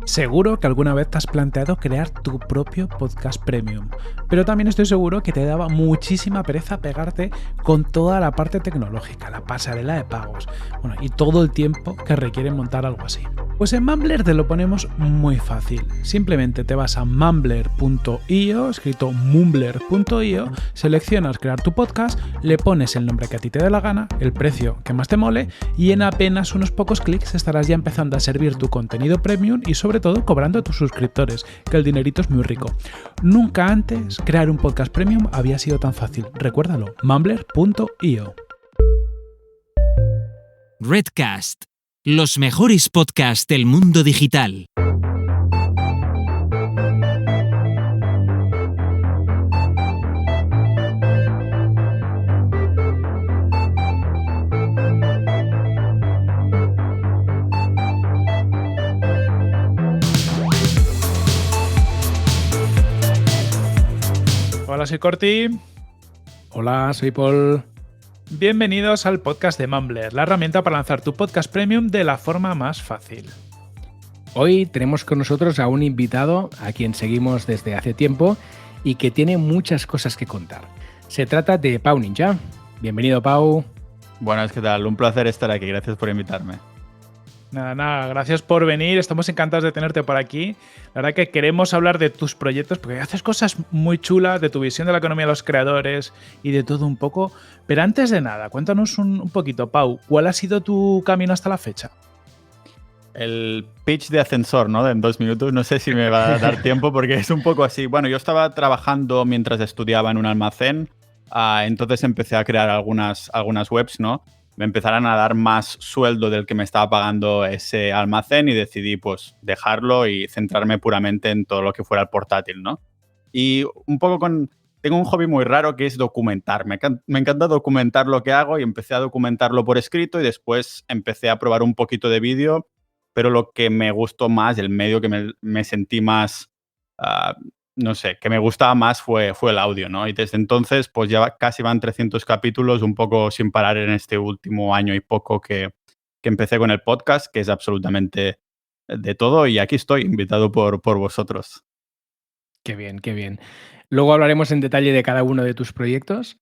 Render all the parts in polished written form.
Seguro que alguna vez te has planteado crear tu propio podcast premium, pero también estoy seguro que te daba muchísima pereza pegarte con toda la parte tecnológica, la pasarela de pagos, y todo el tiempo que requiere montar algo así. Pues en Mumbler te lo ponemos muy fácil. Simplemente te vas a mumbler.io, escrito mumbler.io, seleccionas crear tu podcast, le pones el nombre que a ti te dé la gana, el precio que más te mole y en apenas unos pocos clics estarás ya empezando a servir tu contenido premium y sobre todo cobrando a tus suscriptores, que el dinerito es muy rico. Nunca antes crear un podcast premium había sido tan fácil. Recuérdalo, mumbler.io. Redcast, los mejores podcasts del mundo digital. Hola, soy Corti. Hola, soy Paul. Bienvenidos al podcast de Mumbler, la herramienta para lanzar tu podcast premium de la forma más fácil. Hoy tenemos con nosotros a un invitado a quien seguimos desde hace tiempo y que tiene muchas cosas que contar. Se trata de Pau Ninja. Bienvenido, Pau. Buenas, ¿qué tal? Un placer estar aquí. Gracias por invitarme. Nada, gracias por venir, estamos encantados de tenerte por aquí. La verdad que queremos hablar de tus proyectos porque haces cosas muy chulas, de tu visión de la economía de los creadores y de todo un poco. Pero antes de nada, cuéntanos un poquito, Pau, ¿cuál ha sido tu camino hasta la fecha? El pitch de ascensor, ¿no? En 2 minutos, no sé si me va a dar tiempo porque es un poco así. Bueno, yo estaba trabajando mientras estudiaba en un almacén, entonces empecé a crear algunas webs, ¿no? Me empezaron a dar más sueldo del que me estaba pagando ese almacén y decidí pues dejarlo y centrarme puramente en todo lo que fuera el portátil, ¿no? Y un poco tengo un hobby muy raro que es documentar. Me encanta documentar lo que hago y empecé a documentarlo por escrito y después empecé a probar un poquito de vídeo, pero lo que me gustó más, el medio que me sentí más, no sé, que me gustaba más fue el audio, ¿no? Y desde entonces, pues ya casi van 300 capítulos, un poco sin parar en este último año y poco que empecé con el podcast, que es absolutamente de todo, y aquí estoy, invitado por vosotros. Qué bien, qué bien. Luego hablaremos en detalle de cada uno de tus proyectos.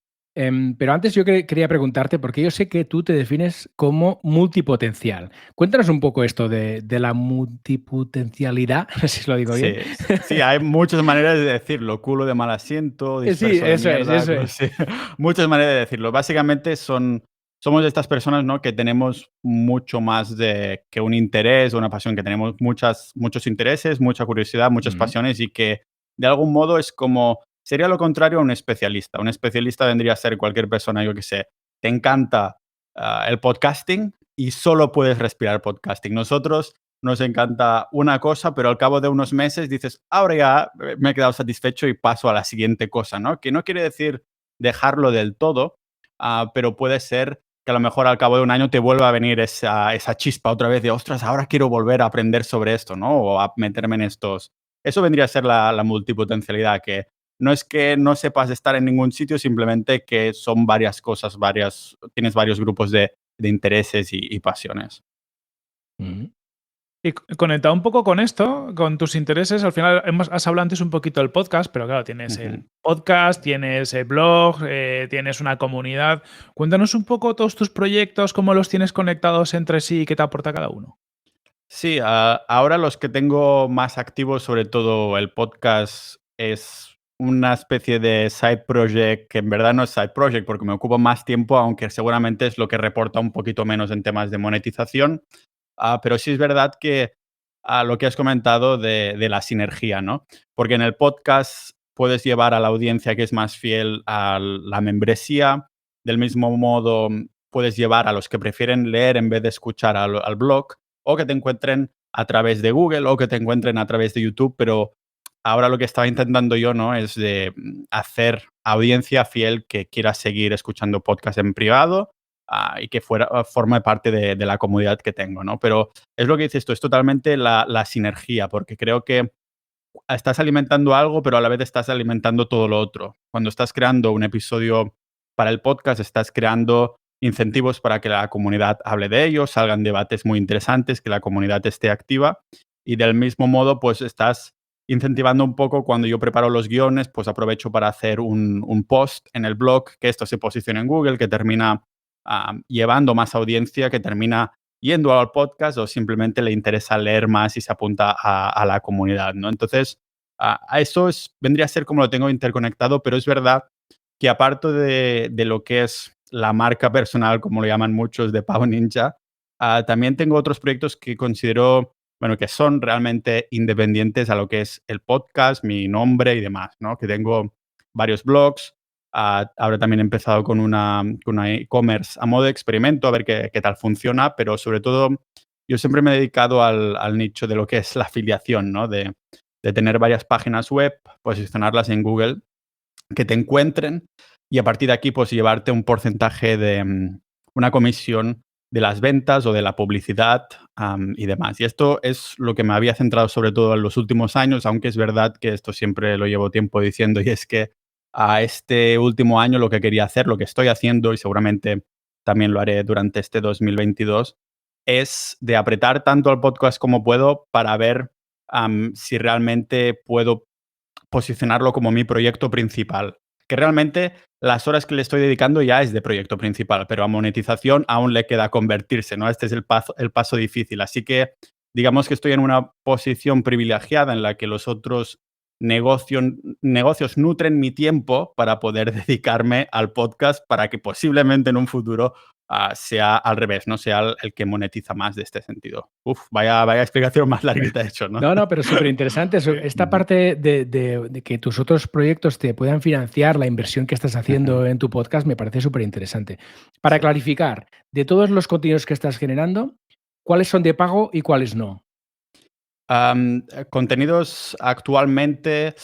Pero antes yo quería preguntarte, porque yo sé que tú te defines como multipotencial. Cuéntanos un poco esto de la multipotencialidad, no sé si lo digo bien. Sí, hay muchas maneras de decirlo. Culo de mal asiento, disperso de mierda. Eso es. Sí, muchas maneras de decirlo. Básicamente somos de estas personas, ¿no? Que tenemos mucho más que un interés o una pasión, que tenemos muchos intereses, mucha curiosidad, muchas pasiones y que de algún modo es como, sería lo contrario a un especialista. Un especialista vendría a ser cualquier persona, yo que sé, te encanta el podcasting y solo puedes respirar podcasting. Nosotros nos encanta una cosa, pero al cabo de unos meses dices, ahora ya me he quedado satisfecho y paso a la siguiente cosa, ¿no? Que no quiere decir dejarlo del todo, pero puede ser que a lo mejor al cabo de un año te vuelva a venir esa chispa otra vez de, ostras, ahora quiero volver a aprender sobre esto, ¿no? O a meterme en estos. Eso vendría a ser la multipotencialidad, que no es que no sepas estar en ningún sitio, simplemente que son varias cosas, tienes varios grupos de intereses y pasiones. Ujú. Y conectado un poco con esto, con tus intereses, al final has hablado antes un poquito del podcast, pero claro, tienes el podcast, tienes el blog, tienes una comunidad. Cuéntanos un poco todos tus proyectos, cómo los tienes conectados entre sí y qué te aporta cada uno. Sí, ahora los que tengo más activos, sobre todo el podcast, es una especie de side project que en verdad no es side project porque me ocupa más tiempo, aunque seguramente es lo que reporta un poquito menos en temas de monetización. Pero sí es verdad que lo que has comentado de la sinergia, ¿no? Porque en el podcast puedes llevar a la audiencia que es más fiel a la membresía. Del mismo modo, puedes llevar a los que prefieren leer en vez de escuchar al blog, o que te encuentren a través de Google o que te encuentren a través de YouTube, pero ahora lo que estaba intentando yo, ¿no? Es de hacer audiencia fiel que quiera seguir escuchando podcast en privado y que forme parte de la comunidad que tengo, ¿no? Pero es lo que dices tú, es totalmente la sinergia, porque creo que estás alimentando algo, pero a la vez estás alimentando todo lo otro. Cuando estás creando un episodio para el podcast, estás creando incentivos para que la comunidad hable de ellos, salgan debates muy interesantes, que la comunidad esté activa. y del mismo modo, pues estás incentivando un poco cuando yo preparo los guiones, pues aprovecho para hacer un post en el blog, que esto se posicione en Google, que termina llevando más audiencia, que termina yendo al podcast o simplemente le interesa leer más y se apunta a la comunidad, ¿no? Entonces, a eso vendría a ser como lo tengo interconectado, pero es verdad que aparte de lo que es la marca personal, como lo llaman muchos, de Pau Ninja, también tengo otros proyectos que considero, bueno, que son realmente independientes a lo que es el podcast, mi nombre y demás, ¿no? Que tengo varios blogs. Ahora también he empezado con una e-commerce a modo de experimento, a ver qué tal funciona, pero sobre todo yo siempre me he dedicado al nicho de lo que es la afiliación, ¿no? De tener varias páginas web, posicionarlas en Google, que te encuentren y a partir de aquí, pues llevarte un porcentaje de una comisión de las ventas o de la publicidad y demás. Y esto es lo que me había centrado sobre todo en los últimos años, aunque es verdad que esto siempre lo llevo tiempo diciendo y es que a este último año lo que quería hacer, lo que estoy haciendo y seguramente también lo haré durante este 2022, es de apretar tanto al podcast como puedo para ver si realmente puedo posicionarlo como mi proyecto principal. Que realmente las horas que le estoy dedicando ya es de proyecto principal, pero a monetización aún le queda convertirse, ¿no? Este es el paso difícil. Así que digamos que estoy en una posición privilegiada en la que los otros negocios nutren mi tiempo para poder dedicarme al podcast para que posiblemente en un futuro sea al revés, no sea el que monetiza más de este sentido. Uf, vaya explicación más larguita he hecho, ¿no? No, pero súper interesante. Esta parte de que tus otros proyectos te puedan financiar la inversión que estás haciendo en tu podcast me parece súper interesante. Para Sí. clarificar, de todos los contenidos que estás generando, ¿cuáles son de pago y cuáles no? Contenidos actualmente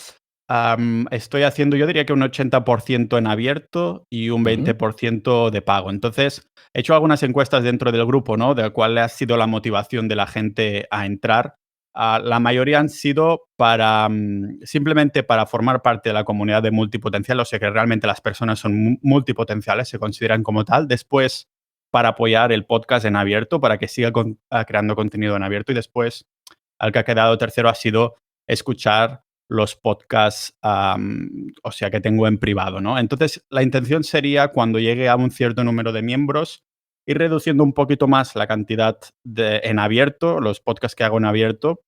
estoy haciendo, yo diría que un 80% en abierto y un Ujú. 20% de pago. Entonces, he hecho algunas encuestas dentro del grupo, ¿no? De cuál ha sido la motivación de la gente a entrar. La mayoría han sido para simplemente para formar parte de la comunidad de multipotencial, o sea que realmente las personas son multipotenciales, se consideran como tal. Después, para apoyar el podcast en abierto, para que siga creando contenido en abierto y después al que ha quedado tercero ha sido escuchar los podcasts, o sea, que tengo en privado, ¿no? Entonces, la intención sería, cuando llegue a un cierto número de miembros, ir reduciendo un poquito más la cantidad en abierto, los podcasts que hago en abierto,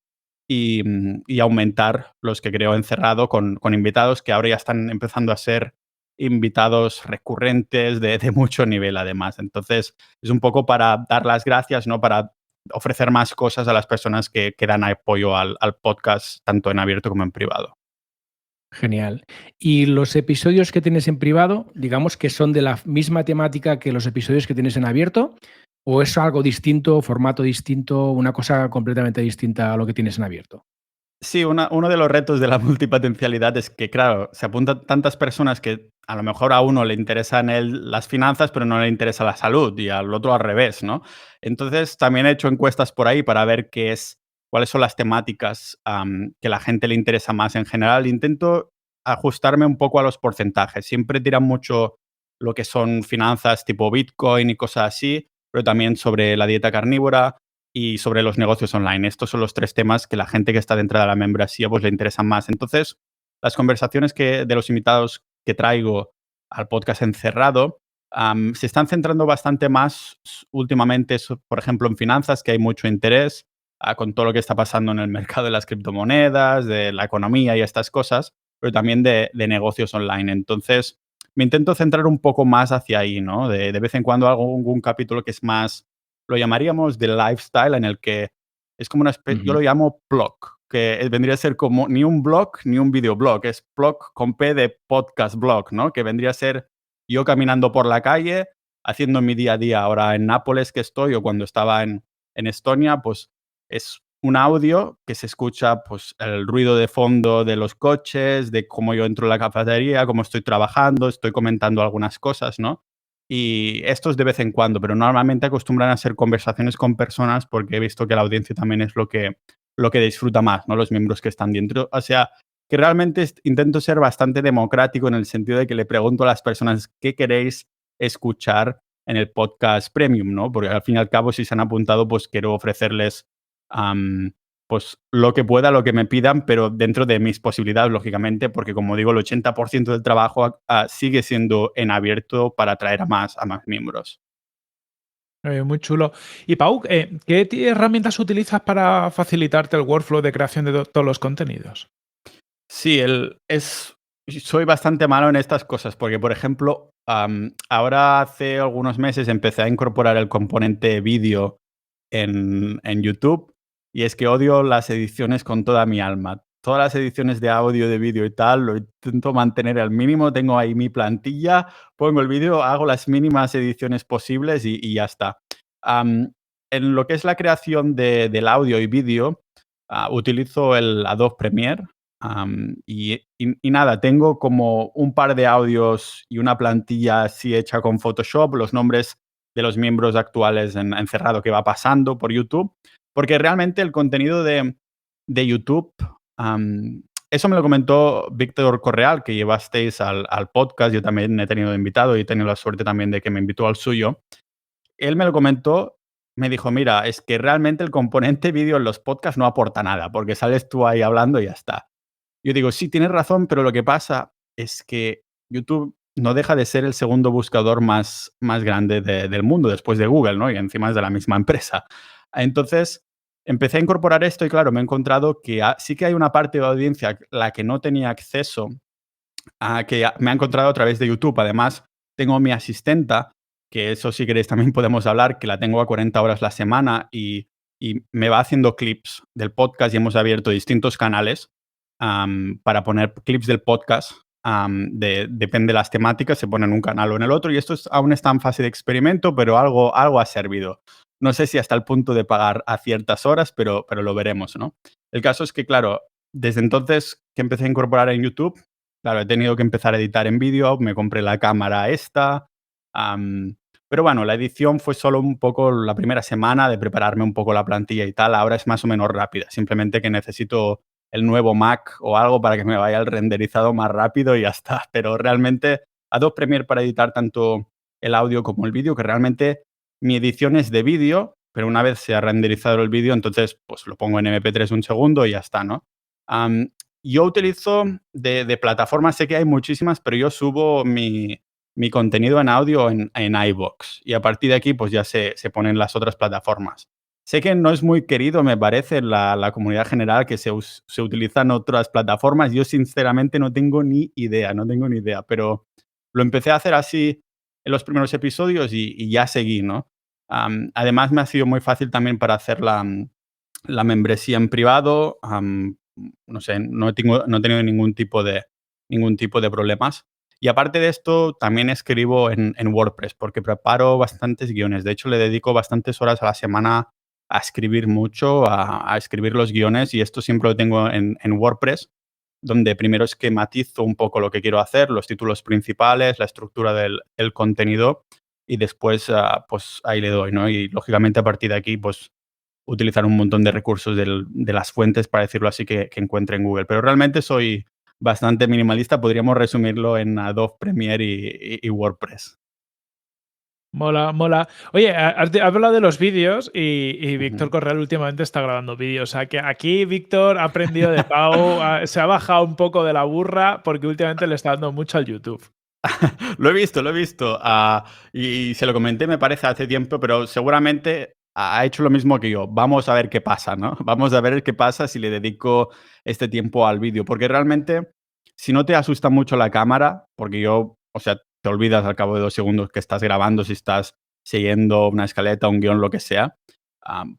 y aumentar los que creo en cerrado con invitados que ahora ya están empezando a ser invitados recurrentes de mucho nivel, además. Entonces, es un poco para dar las gracias, ¿no? Para ofrecer más cosas a las personas que dan apoyo al podcast, tanto en abierto como en privado. Genial. ¿Y los episodios que tienes en privado, digamos que son de la misma temática que los episodios que tienes en abierto? ¿O es algo distinto, formato distinto, una cosa completamente distinta a lo que tienes en abierto? Sí, uno de los retos de la multipotencialidad es que, claro, se apuntan tantas personas que a lo mejor a uno le interesan las finanzas, pero no le interesa la salud, y al otro al revés, ¿no? Entonces, también he hecho encuestas por ahí para ver cuáles son las temáticas que la gente le interesa más en general. Intento ajustarme un poco a los porcentajes. Siempre tiran mucho lo que son finanzas tipo Bitcoin y cosas así, pero también sobre la dieta carnívora y sobre los negocios online. Estos son los tres temas que la gente que está dentro de la membresía pues le interesan más. Entonces, las conversaciones de los invitados que traigo al podcast encerrado se están centrando bastante más últimamente, por ejemplo, en finanzas, que hay mucho interés con todo lo que está pasando en el mercado de las criptomonedas, de la economía y estas cosas, pero también de negocios online. Entonces, me intento centrar un poco más hacia ahí, ¿no? De vez en cuando hago algún capítulo que es más, lo llamaríamos de lifestyle, en el que es como una especie, yo Ujú. lo llamo blog, que vendría a ser como ni un blog ni un videoblog, es blog con P de podcast blog, ¿no? Que vendría a ser yo caminando por la calle, haciendo mi día a día. Ahora en Nápoles que estoy, o cuando estaba en Estonia, pues es un audio que se escucha pues el ruido de fondo de los coches, de cómo yo entro en la cafetería, cómo estoy trabajando, estoy comentando algunas cosas, ¿no? Y esto es de vez en cuando, pero normalmente acostumbran a ser conversaciones con personas porque he visto que la audiencia también es lo que disfruta más, ¿no? Los miembros que están dentro. O sea, que realmente intento ser bastante democrático en el sentido de que le pregunto a las personas qué queréis escuchar en el podcast premium, ¿no? Porque al fin y al cabo, si se han apuntado, pues quiero ofrecerles pues lo que pueda, lo que me pidan, pero dentro de mis posibilidades, lógicamente, porque como digo, el 80% del trabajo sigue siendo en abierto para atraer a más miembros. Muy chulo. Y Pau, ¿qué herramientas utilizas para facilitarte el workflow de creación de todos los contenidos? Sí, soy bastante malo en estas cosas porque, por ejemplo, ahora hace algunos meses empecé a incorporar el componente vídeo en YouTube y es que odio las ediciones con toda mi alma. Todas las ediciones de audio, de vídeo y tal, lo intento mantener al mínimo. Tengo ahí mi plantilla, pongo el vídeo, hago las mínimas ediciones posibles y ya está. En lo que es la creación del audio y vídeo, utilizo el Adobe Premiere. Y nada, tengo como un par de audios y una plantilla así hecha con Photoshop, los nombres de los miembros actuales encerrado que va pasando por YouTube, porque realmente el contenido de YouTube, eso me lo comentó Víctor Correal, que llevasteis al podcast, yo también he tenido invitado y he tenido la suerte también de que me invitó al suyo. Él me lo comentó, me dijo, mira, es que realmente el componente vídeo en los podcasts no aporta nada, porque sales tú ahí hablando y ya está. Yo digo, sí, tienes razón, pero lo que pasa es que YouTube no deja de ser el segundo buscador más grande del mundo después de Google, ¿no? Y encima es de la misma empresa. Entonces, empecé a incorporar esto y claro, me he encontrado que sí que hay una parte de la audiencia la que no tenía acceso que me ha encontrado a través de YouTube. Además, tengo mi asistenta, que eso si queréis también podemos hablar, que la tengo a 40 horas la semana y me va haciendo clips del podcast y hemos abierto distintos canales para poner clips del podcast. Depende de las temáticas, se pone en un canal o en el otro y esto aún está en fase de experimento, pero algo ha servido. No sé si hasta el punto de pagar a ciertas horas, pero lo veremos, ¿no? El caso es que, claro, desde entonces que empecé a incorporar en YouTube, claro, he tenido que empezar a editar en vídeo, me compré la cámara esta, pero bueno, la edición fue solo un poco la primera semana de prepararme un poco la plantilla y tal, ahora es más o menos rápida, simplemente que necesito el nuevo Mac o algo para que me vaya el renderizado más rápido y ya está, pero realmente Adobe Premiere para editar tanto el audio como el vídeo, que realmente mi edición es de vídeo, pero una vez se ha renderizado el vídeo, entonces pues lo pongo en MP3 un segundo y ya está, ¿no? Yo utilizo de plataformas, sé que hay muchísimas, pero yo subo mi contenido en audio en iVoox y a partir de aquí pues ya se ponen las otras plataformas. Sé que no es muy querido, me parece, en la comunidad general que se utilizan otras plataformas. Yo sinceramente no tengo ni idea, pero lo empecé a hacer así en los primeros episodios y ya seguí, ¿no? Además me ha sido muy fácil también para hacer la membresía en privado, no sé, no he tenido ningún tipo de problemas. Y aparte de esto, también escribo en WordPress porque preparo bastantes guiones. De hecho, le dedico bastantes horas a la semana a escribir mucho, a escribir los guiones y esto siempre lo tengo en WordPress, donde primero esquematizo un poco lo que quiero hacer, los títulos principales, la estructura del contenido y después pues ahí le doy, ¿no? Y lógicamente a partir de aquí pues utilizar un montón de recursos de las fuentes, para decirlo así, que encuentre en Google. Pero realmente soy bastante minimalista, podríamos resumirlo en Adobe Premiere y WordPress. Mola, mola. Oye, has hablado de los vídeos y Víctor Ujú. Correal últimamente está grabando vídeos. O sea, que aquí Víctor ha aprendido de Pau, se ha bajado un poco de la burra porque últimamente le está dando mucho al YouTube. Lo he visto. Y se lo comenté, me parece, hace tiempo, pero seguramente ha hecho lo mismo que yo. Vamos a ver qué pasa, ¿no? Vamos a ver qué pasa si le dedico este tiempo al vídeo. Porque realmente, si no te asusta mucho la cámara, porque yo, o sea, te olvidas al cabo de 2 segundos que estás grabando, si estás siguiendo una escaleta, un guión, lo que sea,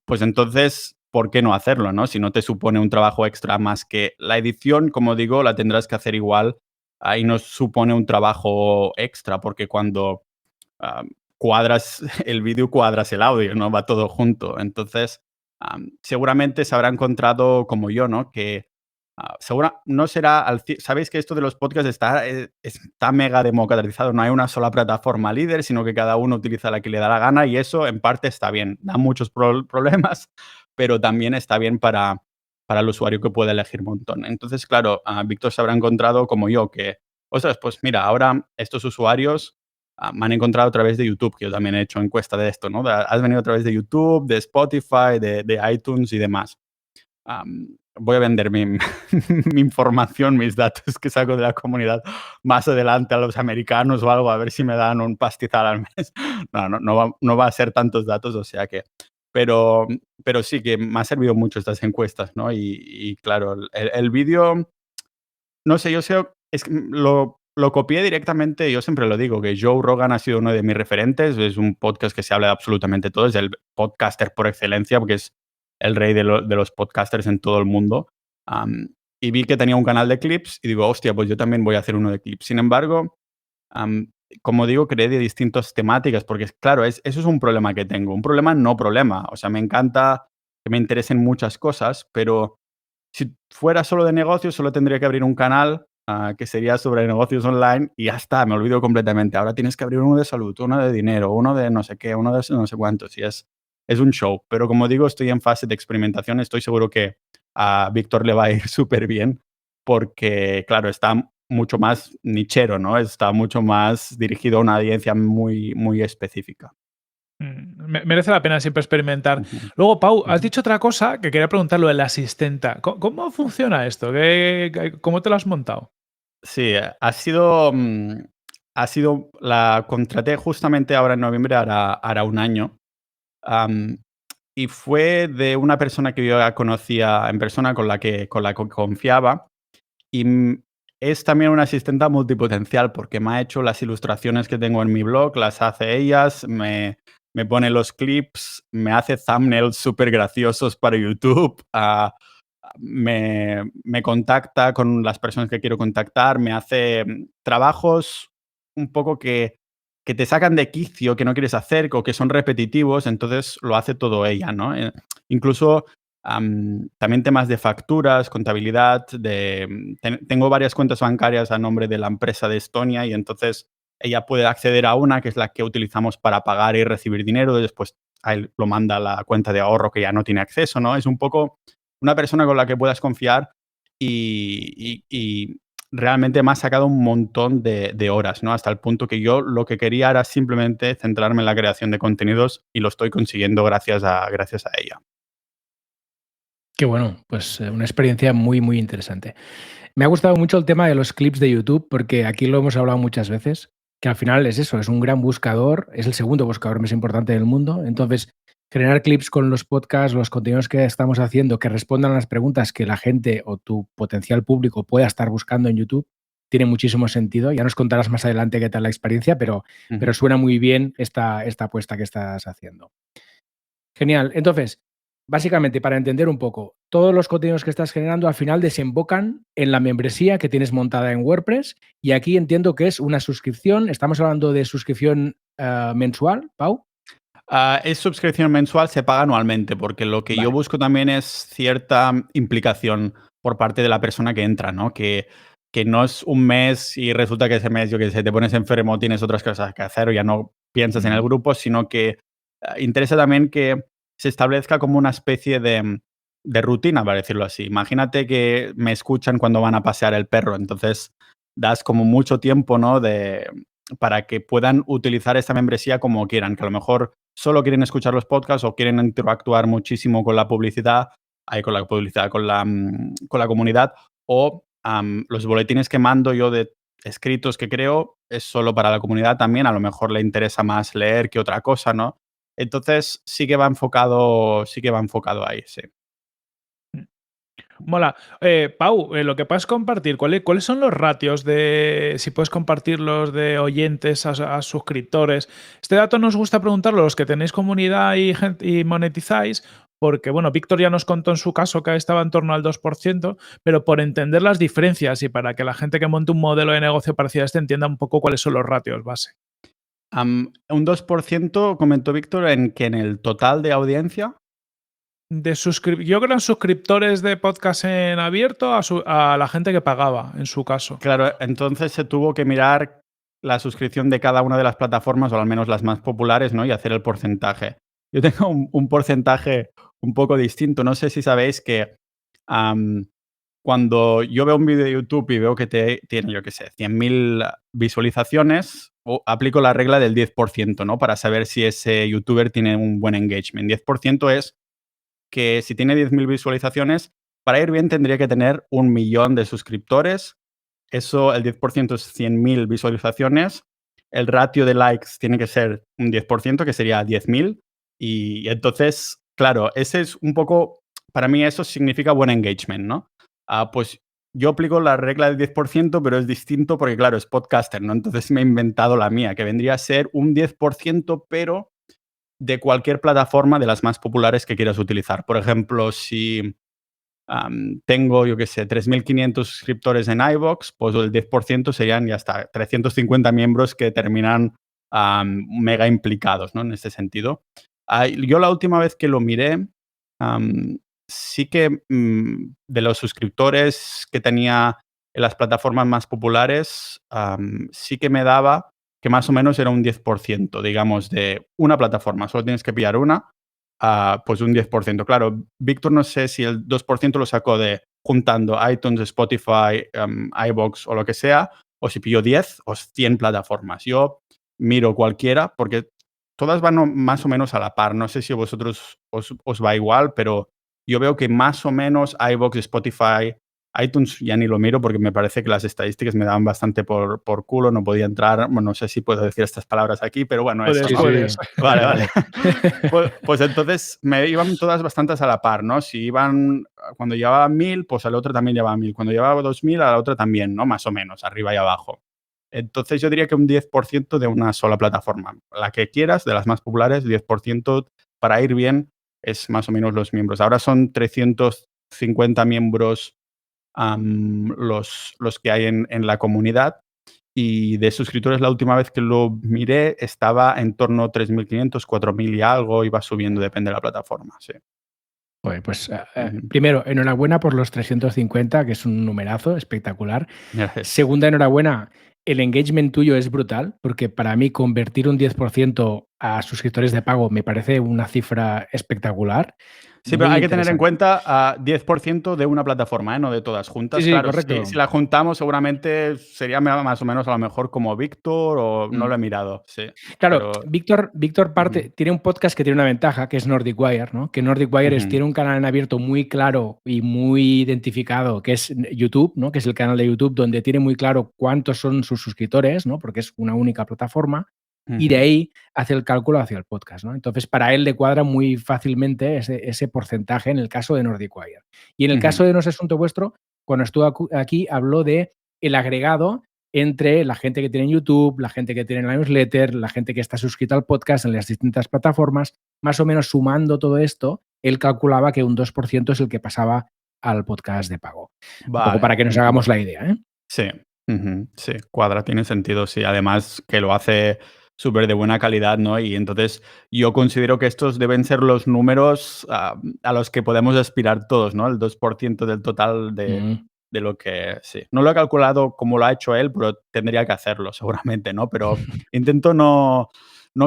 pues entonces, ¿por qué no hacerlo, no? Si no te supone un trabajo extra más que la edición, como digo, la tendrás que hacer igual ahí nos supone un trabajo extra, porque cuando cuadras el vídeo, cuadras el audio, ¿no? Va todo junto. Entonces, seguramente se habrá encontrado como yo, ¿no? Que no será sabéis que esto de los podcasts está mega democratizado, no hay una sola plataforma líder, sino que cada uno utiliza la que le da la gana y eso en parte está bien. Da muchos problemas, pero también está bien para el usuario que puede elegir un montón. Entonces, claro, Víctor se habrá encontrado como yo que, ostras, pues mira, ahora estos usuarios me han encontrado a través de YouTube, que yo también he hecho encuesta de esto, ¿no? Has venido a través de YouTube, de Spotify, de iTunes y demás. voy a vender mi información, mis datos que saco de la comunidad más adelante a los americanos o algo, a ver si me dan un pastizal al mes. No va a ser tantos datos, o sea que... Pero sí que me ha servido mucho estas encuestas, ¿no? Y claro, el vídeo, no sé, yo sé, es que lo copié directamente, yo siempre lo digo, que Joe Rogan ha sido uno de mis referentes, es un podcast que se habla de absolutamente todo, es el podcaster por excelencia, porque es el rey de los podcasters en todo el mundo. Y vi que tenía un canal de clips y digo, hostia, pues yo también voy a hacer uno de clips. Sin embargo, como digo, creé de distintas temáticas, porque claro, eso es un problema que tengo, un problema no problema. O sea, me encanta que me interesen muchas cosas, pero si fuera solo de negocios, solo tendría que abrir un canal que sería sobre negocios online y ya está, me olvido completamente. Ahora tienes que abrir uno de salud, uno de dinero, uno de no sé qué, uno de no sé cuántos. Y es un show. Pero como digo, estoy en fase de experimentación. Estoy seguro que a Víctor le va a ir súper bien porque, claro, está mucho más nichero, ¿no? Está mucho más dirigido a una audiencia muy, muy específica. Merece la pena siempre experimentar. Ujú. Luego, Pau, has Ujú. dicho otra cosa que quería preguntarlo, el asistenta. ¿Cómo funciona esto? ¿Cómo te lo has montado? Sí, ha sido la contraté justamente ahora en noviembre, hará un año, am, y fue de una persona que yo ya conocía en persona, con la que confiaba, y, es también una asistenta multipotencial, porque me ha hecho las ilustraciones que tengo en mi blog, las hace ellas, me pone los clips, me hace thumbnails súper graciosos para YouTube, me contacta con las personas que quiero contactar, me hace trabajos un poco que te sacan de quicio, que no quieres hacer o que son repetitivos, entonces lo hace todo ella, ¿no? Incluso también temas de facturas, contabilidad, tengo varias cuentas bancarias a nombre de la empresa de Estonia y entonces ella puede acceder a una que es la que utilizamos para pagar y recibir dinero, y después a él lo manda a la cuenta de ahorro que ya no tiene acceso, ¿no? Es un poco una persona con la que puedas confiar y realmente me ha sacado un montón de horas, ¿no? Hasta el punto que yo lo que quería era simplemente centrarme en la creación de contenidos y lo estoy consiguiendo gracias a ella. Qué bueno, pues una experiencia muy, muy interesante. Me ha gustado mucho el tema de los clips de YouTube, porque aquí lo hemos hablado muchas veces, que al final es eso, es un gran buscador, es el segundo buscador más importante del mundo. Entonces, generar clips con los podcasts, los contenidos que estamos haciendo, que respondan a las preguntas que la gente o tu potencial público pueda estar buscando en YouTube, tiene muchísimo sentido. Ya nos contarás más adelante qué tal la experiencia, pero Ujú. suena muy bien esta apuesta que estás haciendo. Genial. Entonces, básicamente, para entender un poco, todos los contenidos que estás generando al final desembocan en la membresía que tienes montada en WordPress y aquí entiendo que es una suscripción. Estamos hablando de suscripción mensual, Pau. Es suscripción mensual, se paga anualmente, porque lo que yo Vale. busco también es cierta implicación por parte de la persona que entra, ¿no? Que no es un mes y resulta que ese mes, yo qué sé, te pones enfermo, tienes otras cosas que hacer o ya no piensas en el Ujú. grupo, sino que interesa también que se establezca como una especie de rutina, para decirlo así. Imagínate que me escuchan cuando van a pasear el perro, entonces das como mucho tiempo, ¿no? Para que puedan utilizar esta membresía como quieran, que a lo mejor solo quieren escuchar los podcasts o quieren interactuar muchísimo con la publicidad, con la comunidad, o los boletines que mando yo de escritos que creo es solo para la comunidad también, a lo mejor le interesa más leer que otra cosa, ¿no? Entonces sí que va enfocado ahí, sí. Mola. Pau, lo que puedes compartir, ¿cuáles son los ratios de, si puedes compartirlos, de oyentes a suscriptores? Este dato nos gusta preguntarlo a los que tenéis comunidad y monetizáis, porque, bueno, Víctor ya nos contó en su caso que estaba en torno al 2%, pero por entender las diferencias y para que la gente que monte un modelo de negocio parecido a este entienda un poco cuáles son los ratios base. Un 2% comentó Víctor en el total de audiencia. Yo creo que eran suscriptores de podcast en abierto a la gente que pagaba, en su caso. Claro, entonces se tuvo que mirar la suscripción de cada una de las plataformas, o al menos las más populares, ¿no? Y hacer el porcentaje. Yo tengo un porcentaje un poco distinto. No sé si sabéis que am, cuando yo veo un vídeo de YouTube y veo que tiene, yo qué sé, 100.000 visualizaciones, aplico la regla del 10%, ¿no? Para saber si ese youtuber tiene un buen engagement. 10% es que si tiene 10.000 visualizaciones, para ir bien tendría que tener 1 millón de suscriptores. Eso, el 10% es 100.000 visualizaciones. El ratio de likes tiene que ser un 10%, que sería 10.000. Y entonces, claro, ese es un poco, para mí eso significa buen engagement, ¿no? Pues yo aplico la regla del 10%, pero es distinto porque, claro, es podcaster, ¿no? Entonces me he inventado la mía, que vendría a ser un 10%, pero de cualquier plataforma de las más populares que quieras utilizar. Por ejemplo, si tengo, yo qué sé, 3.500 suscriptores en iVoox, pues el 10% serían ya hasta 350 miembros que terminan mega implicados, ¿no? En este sentido. Yo la última vez que lo miré, sí que de los suscriptores que tenía en las plataformas más populares, sí que me daba que más o menos era un 10%, digamos, de una plataforma. Solo tienes que pillar una, pues un 10%. Claro, Víctor no sé si el 2% lo sacó de juntando iTunes, Spotify, iVoox o lo que sea, o si pilló 10 o 100 plataformas. Yo miro cualquiera porque todas van más o menos a la par. No sé si a vosotros os va igual, pero yo veo que más o menos iVoox, Spotify, iTunes ya ni lo miro porque me parece que las estadísticas me daban bastante por culo, no podía entrar. Bueno, no sé si puedo decir estas palabras aquí, pero bueno, eso, ¿no? Puedes. Vale, vale. Pues entonces me iban todas bastantes a la par, ¿no? Si iban, cuando llevaba 1.000, pues al otro también llevaba 1.000. Cuando llevaba 2.000, a la otra también, ¿no? Más o menos, arriba y abajo. Entonces yo diría que un 10% de una sola plataforma. La que quieras, de las más populares, 10% para ir bien es más o menos los miembros. Ahora son 350 miembros los que hay en la comunidad. Y de suscriptores, la última vez que lo miré, estaba en torno a 3.500, 4.000 y algo, iba subiendo, depende de la plataforma, sí. Pues Ujú. primero, enhorabuena por los 350, que es un numerazo espectacular. Gracias. Segunda, enhorabuena, el engagement tuyo es brutal, porque para mí convertir un 10% a suscriptores de pago me parece una cifra espectacular, Sí, pero muy hay que tener en interesante. cuenta 10% de una plataforma, no de todas Sí, juntas. sí, Claro, si correcto. la juntamos seguramente sería más o menos a lo mejor como Víctor o no Mm. lo he mirado, sí. Claro, Pero Víctor ujú, tiene un podcast que tiene una ventaja, que es Nordic Wire, ¿no? Que Nordic Wire ujú, tiene un canal en abierto muy claro y muy identificado, que es YouTube, ¿no? Que es el canal de YouTube donde tiene muy claro cuántos son sus suscriptores, ¿no? Porque es una única plataforma. Y de ujú, ahí hace el cálculo hacia el podcast, ¿no? Entonces, para él le cuadra muy fácilmente ese porcentaje en el caso de Nordic Wire. Y en el caso ujú. de No es Asunto Vuestro, cuando estuvo aquí, habló de el agregado entre la gente que tiene en YouTube, la gente que tiene la newsletter, la gente que está suscrita al podcast en las distintas plataformas, más o menos sumando todo esto, él calculaba que un 2% es el que pasaba al podcast de pago. Un poco Vale. para que nos Ujú. hagamos la idea, ¿eh? Sí, ujú, sí, cuadra, tiene sentido, sí. Además que lo hace súper de buena calidad, ¿no? Y entonces yo considero que estos deben ser los números a los que podemos aspirar todos, ¿no? El 2% del total Mm. de lo que sí. No lo he calculado como lo ha hecho él, pero tendría que hacerlo seguramente, ¿no? Pero intento no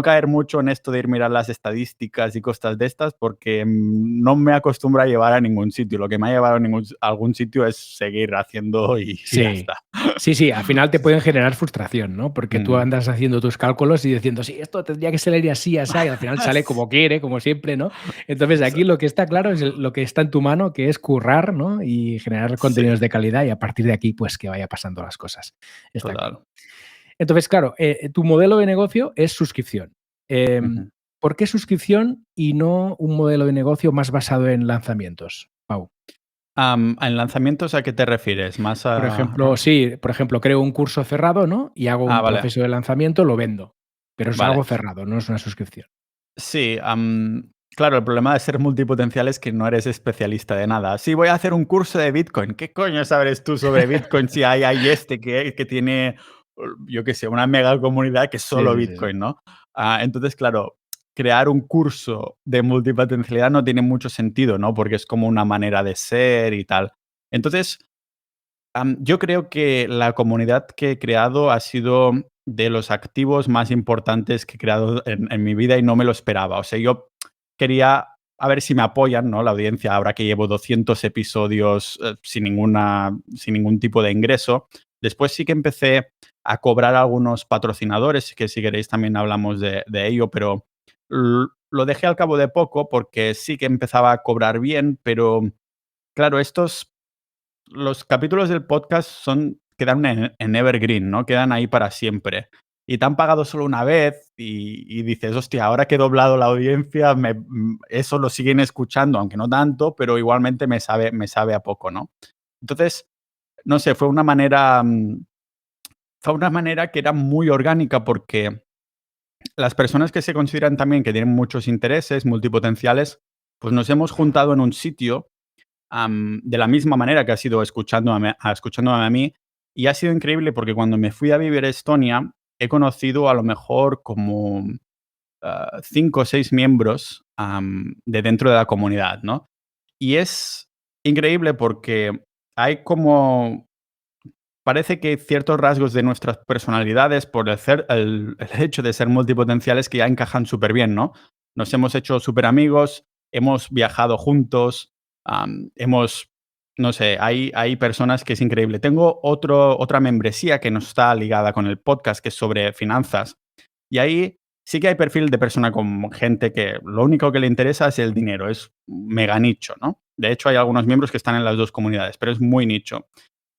caer mucho en esto de ir a mirar las estadísticas y cosas de estas porque no me acostumbro a llevar a ningún sitio. Lo que me ha llevado a algún sitio es seguir haciendo y ya Sí. está. Sí, sí, al final te pueden generar frustración, ¿no? Porque tú Ujú. andas haciendo tus cálculos y diciendo, sí, esto tendría que salir así, así, y al final sale Sí, como quiere, como siempre, ¿no? Entonces aquí lo que está claro es lo que está en tu mano, que es currar, ¿no? Y generar sí, contenidos de calidad y a partir de aquí, pues que vaya pasando las cosas. Está claro. total. Entonces, claro, tu modelo de negocio es suscripción. Em, Ujú. ¿Por qué suscripción y no un modelo de negocio más basado en lanzamientos, Pau? ¿En lanzamientos a qué te refieres? ¿Más Por ejemplo, sí, por ejemplo, creo un curso cerrado, ¿no? Y hago un vale, proceso de lanzamiento, lo vendo, pero es vale. algo cerrado, no es una suscripción. Sí, claro, el problema de ser multipotencial es que no eres especialista de nada. Sí, voy a hacer un curso de Bitcoin. ¿Qué coño sabes tú sobre Bitcoin si hay este que tiene, yo qué sé, una mega comunidad que es Sí, solo sí, sí, sí. Bitcoin, ¿no? Entonces, claro, crear un curso de multipotencialidad no tiene mucho sentido, ¿no? Porque es como una manera de ser y tal. Entonces, yo creo que la comunidad que he creado ha sido de los activos más importantes que he creado en mi vida y no me lo esperaba. O sea, yo quería a ver si me apoyan, ¿no? La audiencia, ahora que llevo 200 episodios sin ningún tipo de ingreso. Después sí que empecé a cobrar algunos patrocinadores, que si queréis también hablamos de ello, pero lo dejé al cabo de poco porque sí que empezaba a cobrar bien, pero claro, los capítulos del podcast quedan en evergreen, ¿no? Quedan ahí para siempre. Y te han pagado solo una vez y dices, hostia, ahora que he doblado la audiencia, eso lo siguen escuchando, aunque no tanto, pero igualmente me sabe a poco, ¿no? Entonces, no sé, fue una manera que era muy orgánica porque las personas que se consideran también que tienen muchos intereses multipotenciales, pues nos hemos juntado en un sitio de la misma manera que ha sido escuchándome a mí. Y ha sido increíble porque cuando me fui a vivir a Estonia, he conocido a lo mejor como 5 o 6 miembros de dentro de la comunidad, ¿no? Y es increíble porque hay como parece que hay ciertos rasgos de nuestras personalidades por el hecho de ser multipotenciales que ya encajan súper bien, ¿no? Nos hemos hecho súper amigos, hemos viajado juntos, hemos, no sé, hay personas que es increíble. Tengo otra membresía que no está ligada con el podcast, que es sobre finanzas. Y ahí sí que hay perfil de persona con gente que lo único que le interesa es el dinero, es mega nicho, ¿no? De hecho, hay algunos miembros que están en las dos comunidades, pero es muy nicho.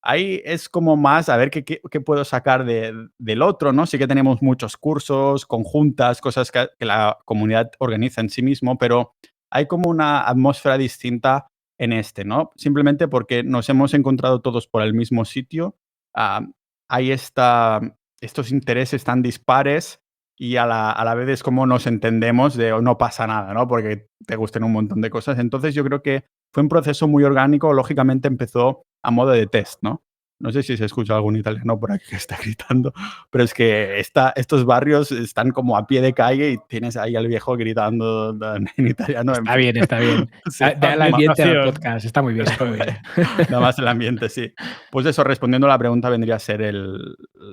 Ahí es como más a ver qué puedo sacar del otro, ¿no? Sí que tenemos muchos cursos, conjuntas, cosas que la comunidad organiza en sí mismo, pero hay como una atmósfera distinta en ¿no? Simplemente porque nos hemos encontrado todos por el mismo sitio. ah, hay estos intereses tan dispares y a la vez es como nos entendemos de no pasa nada, ¿no? Porque te gusten un montón de cosas. Entonces yo creo que fue un proceso muy orgánico. Lógicamente empezó a modo de test, ¿no? No sé si se escucha algún italiano por aquí que está gritando, pero es que estos barrios están como a pie de calle y tienes ahí al viejo gritando en italiano. Está bien, está bien. Sí, Da el ambiente al ambientación. podcast, está muy bien, está muy bien. nada más el ambiente, sí. Pues eso, respondiendo a la pregunta, vendría a ser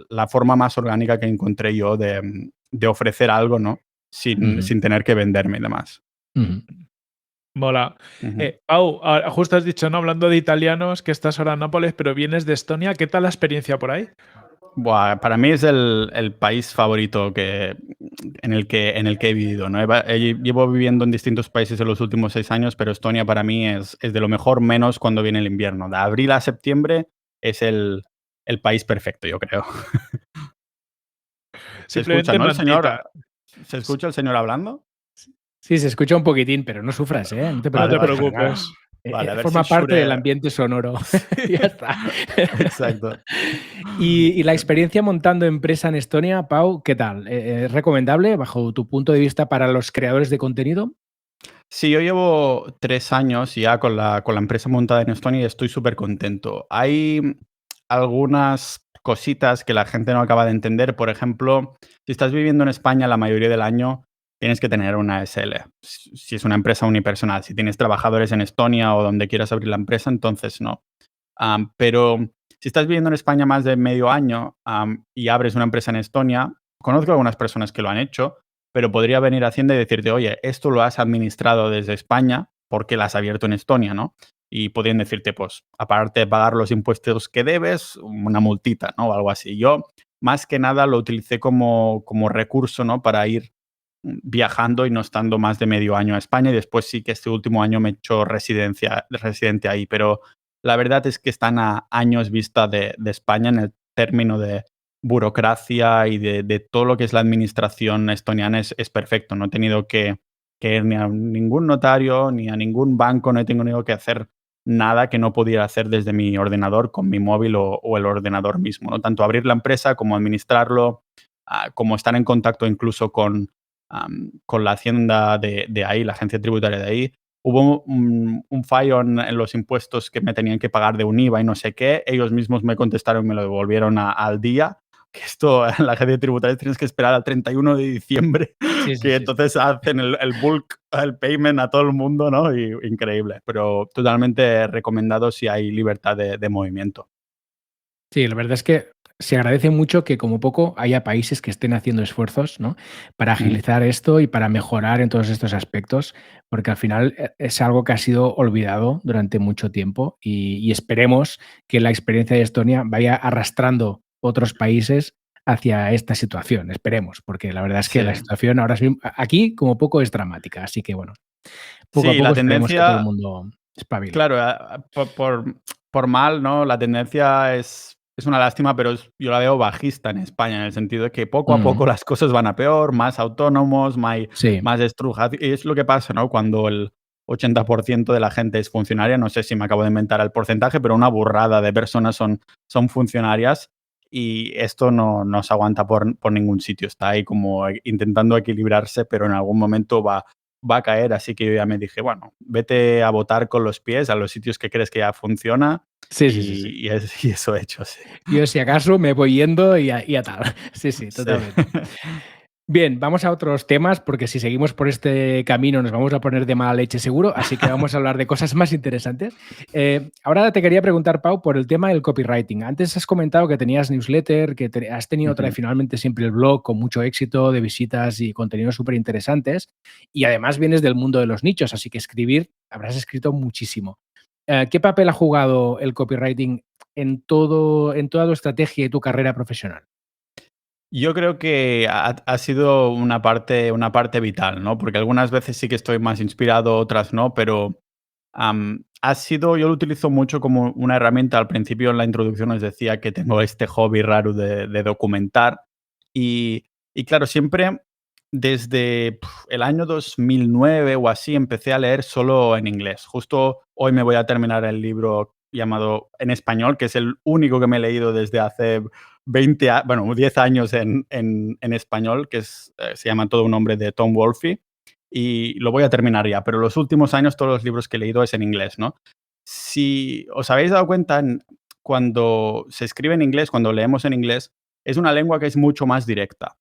la forma más orgánica que encontré yo de ofrecer algo, ¿no? Sin tener que venderme y demás. Ujú. Mola. Ujú. Pau, justo has dicho, ¿no? Hablando de italianos, que estás ahora en Nápoles, pero vienes de Estonia. ¿Qué tal la experiencia por ahí? Buah, para mí es el país favorito en el que he vivido, ¿no? Llevo viviendo en distintos países en los últimos 6 años, pero Estonia para mí es de lo mejor, menos cuando viene el invierno. De abril a septiembre es el país perfecto, yo creo. ¿Se escucha, Simplemente no, el mantita. señor? ¿Se escucha el señor hablando? Sí, se escucha un poquitín, pero no sufras, ¿eh? No te No te preocupes Vale. para nada. preocupes. Vale, a ver si Forma parte del Shure ambiente sonoro. Ya está. exacto. Y la experiencia montando empresa en Estonia, Pau, ¿qué tal? ¿Es recomendable bajo tu punto de vista para los creadores de contenido? Sí, yo llevo 3 años ya con la empresa montada en Estonia y estoy súper contento. Hay algunas cositas que la gente no acaba de entender. Por ejemplo, si estás viviendo en España la mayoría del año, tienes que tener una SL. Si es una empresa unipersonal. Si tienes trabajadores en Estonia o donde quieras abrir la empresa, entonces no. Pero si estás viviendo en España más de medio año y abres una empresa en Estonia, conozco algunas personas que lo han hecho, pero podría venir Hacienda y decirte, oye, esto lo has administrado desde España porque lo has abierto en Estonia, ¿no? Y podrían decirte, pues, aparte de pagar los impuestos que debes, una multita, ¿no? O algo así. Yo, más que nada, lo utilicé como recurso, ¿no? Para ir viajando y no estando más de medio año a España. Y después sí que este último año me he hecho residente ahí. Pero la verdad es que están a años vista de España en el término de burocracia y de todo lo que es la administración estoniana es perfecto. No he tenido que ir ni a ningún notario ni a ningún banco, no he tenido que hacer nada que no pudiera hacer desde mi ordenador con mi móvil o el ordenador mismo, ¿no? Tanto abrir la empresa como administrarlo, como estar en contacto incluso con la hacienda de ahí, la agencia tributaria de ahí. Hubo un fallo en los impuestos que me tenían que pagar de un IVA y no sé qué. Ellos mismos me contestaron y me lo devolvieron al día. Que esto en la agencia tributaria tienes que esperar al 31 de diciembre, Sí, sí, que sí. entonces hacen el bulk, el payment a todo el mundo, ¿no? Y increíble. Pero totalmente recomendado si hay libertad de movimiento. Sí, la verdad es que se agradece mucho que como poco haya países que estén haciendo esfuerzos, ¿no? Para agilizar esto y para mejorar en todos estos aspectos, porque al final es algo que ha sido olvidado durante mucho tiempo y esperemos que la experiencia de Estonia vaya arrastrando otros países hacia esta situación, esperemos, porque la verdad es que Sí. la situación ahora aquí como poco es dramática, así que bueno, poco a Sí, poco la esperemos que todo el tendencia, mundo espabile. claro, por mal, ¿no? La tendencia es una lástima, pero yo la veo bajista en España, en el sentido de que poco a poco Mm, las cosas van a peor, más autónomos, sí, más estrujas. Y es lo que pasa, ¿no? Cuando el 80% de la gente es funcionaria, no sé si me acabo de inventar el porcentaje, pero una burrada de personas son funcionarias y esto no se aguanta por ningún sitio. Está ahí como intentando equilibrarse, pero en algún momento va a caer, así que yo ya me dije, bueno, vete a votar con los pies a los sitios que crees que ya funciona sí, sí, sí, sí. y eso he hecho, sí. Yo si acaso me voy yendo y a tal. Sí, sí, Sí. totalmente. Bien, vamos a otros temas, porque si seguimos por este camino nos vamos a poner de mala leche seguro, así que vamos a hablar de cosas más interesantes. Ahora te quería preguntar, Pau, por el tema del copywriting. Antes has comentado que tenías newsletter, que has tenido Ujú. tradicionalmente siempre el blog con mucho éxito de visitas y contenidos súper interesantes, y además vienes del mundo de los nichos, así que escribir, habrás escrito muchísimo. ¿Qué papel ha jugado el copywriting en toda tu estrategia y tu carrera profesional? Yo creo que ha sido una parte vital, ¿no? Porque algunas veces sí que estoy más inspirado, otras no, pero yo lo utilizo mucho como una herramienta. Al principio en la introducción os decía que tengo este hobby raro de documentar y claro, siempre desde el año 2009 o así empecé a leer solo en inglés. Justo hoy me voy a terminar el libro llamado en español, que es el único que me he leído desde hace 10 años en español, que se llama Todo un hombre de Tom Wolfe, y lo voy a terminar ya, pero los últimos años todos los libros que he leído es en inglés, ¿no? Si os habéis dado cuenta, cuando se escribe en inglés, cuando leemos en inglés, es una lengua que es mucho más directa.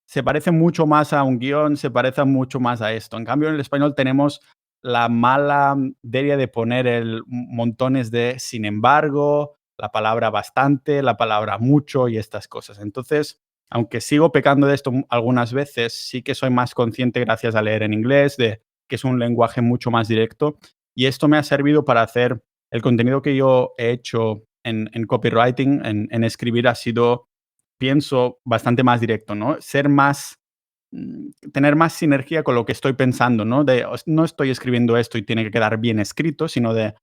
Se parece mucho más a un guión, se parece mucho más a esto. En cambio, en el español tenemos la mala delia de poner montones de sin embargo, la palabra bastante, la palabra mucho y estas cosas. Entonces, aunque sigo pecando de esto algunas veces, sí que soy más consciente gracias a leer en inglés de que es un lenguaje mucho más directo y esto me ha servido para hacer el contenido que yo he hecho en copywriting, en escribir, ha sido, pienso, bastante más directo, ¿no? Tener más sinergia con lo que estoy pensando, ¿no? No estoy escribiendo esto y tiene que quedar bien escrito, sino de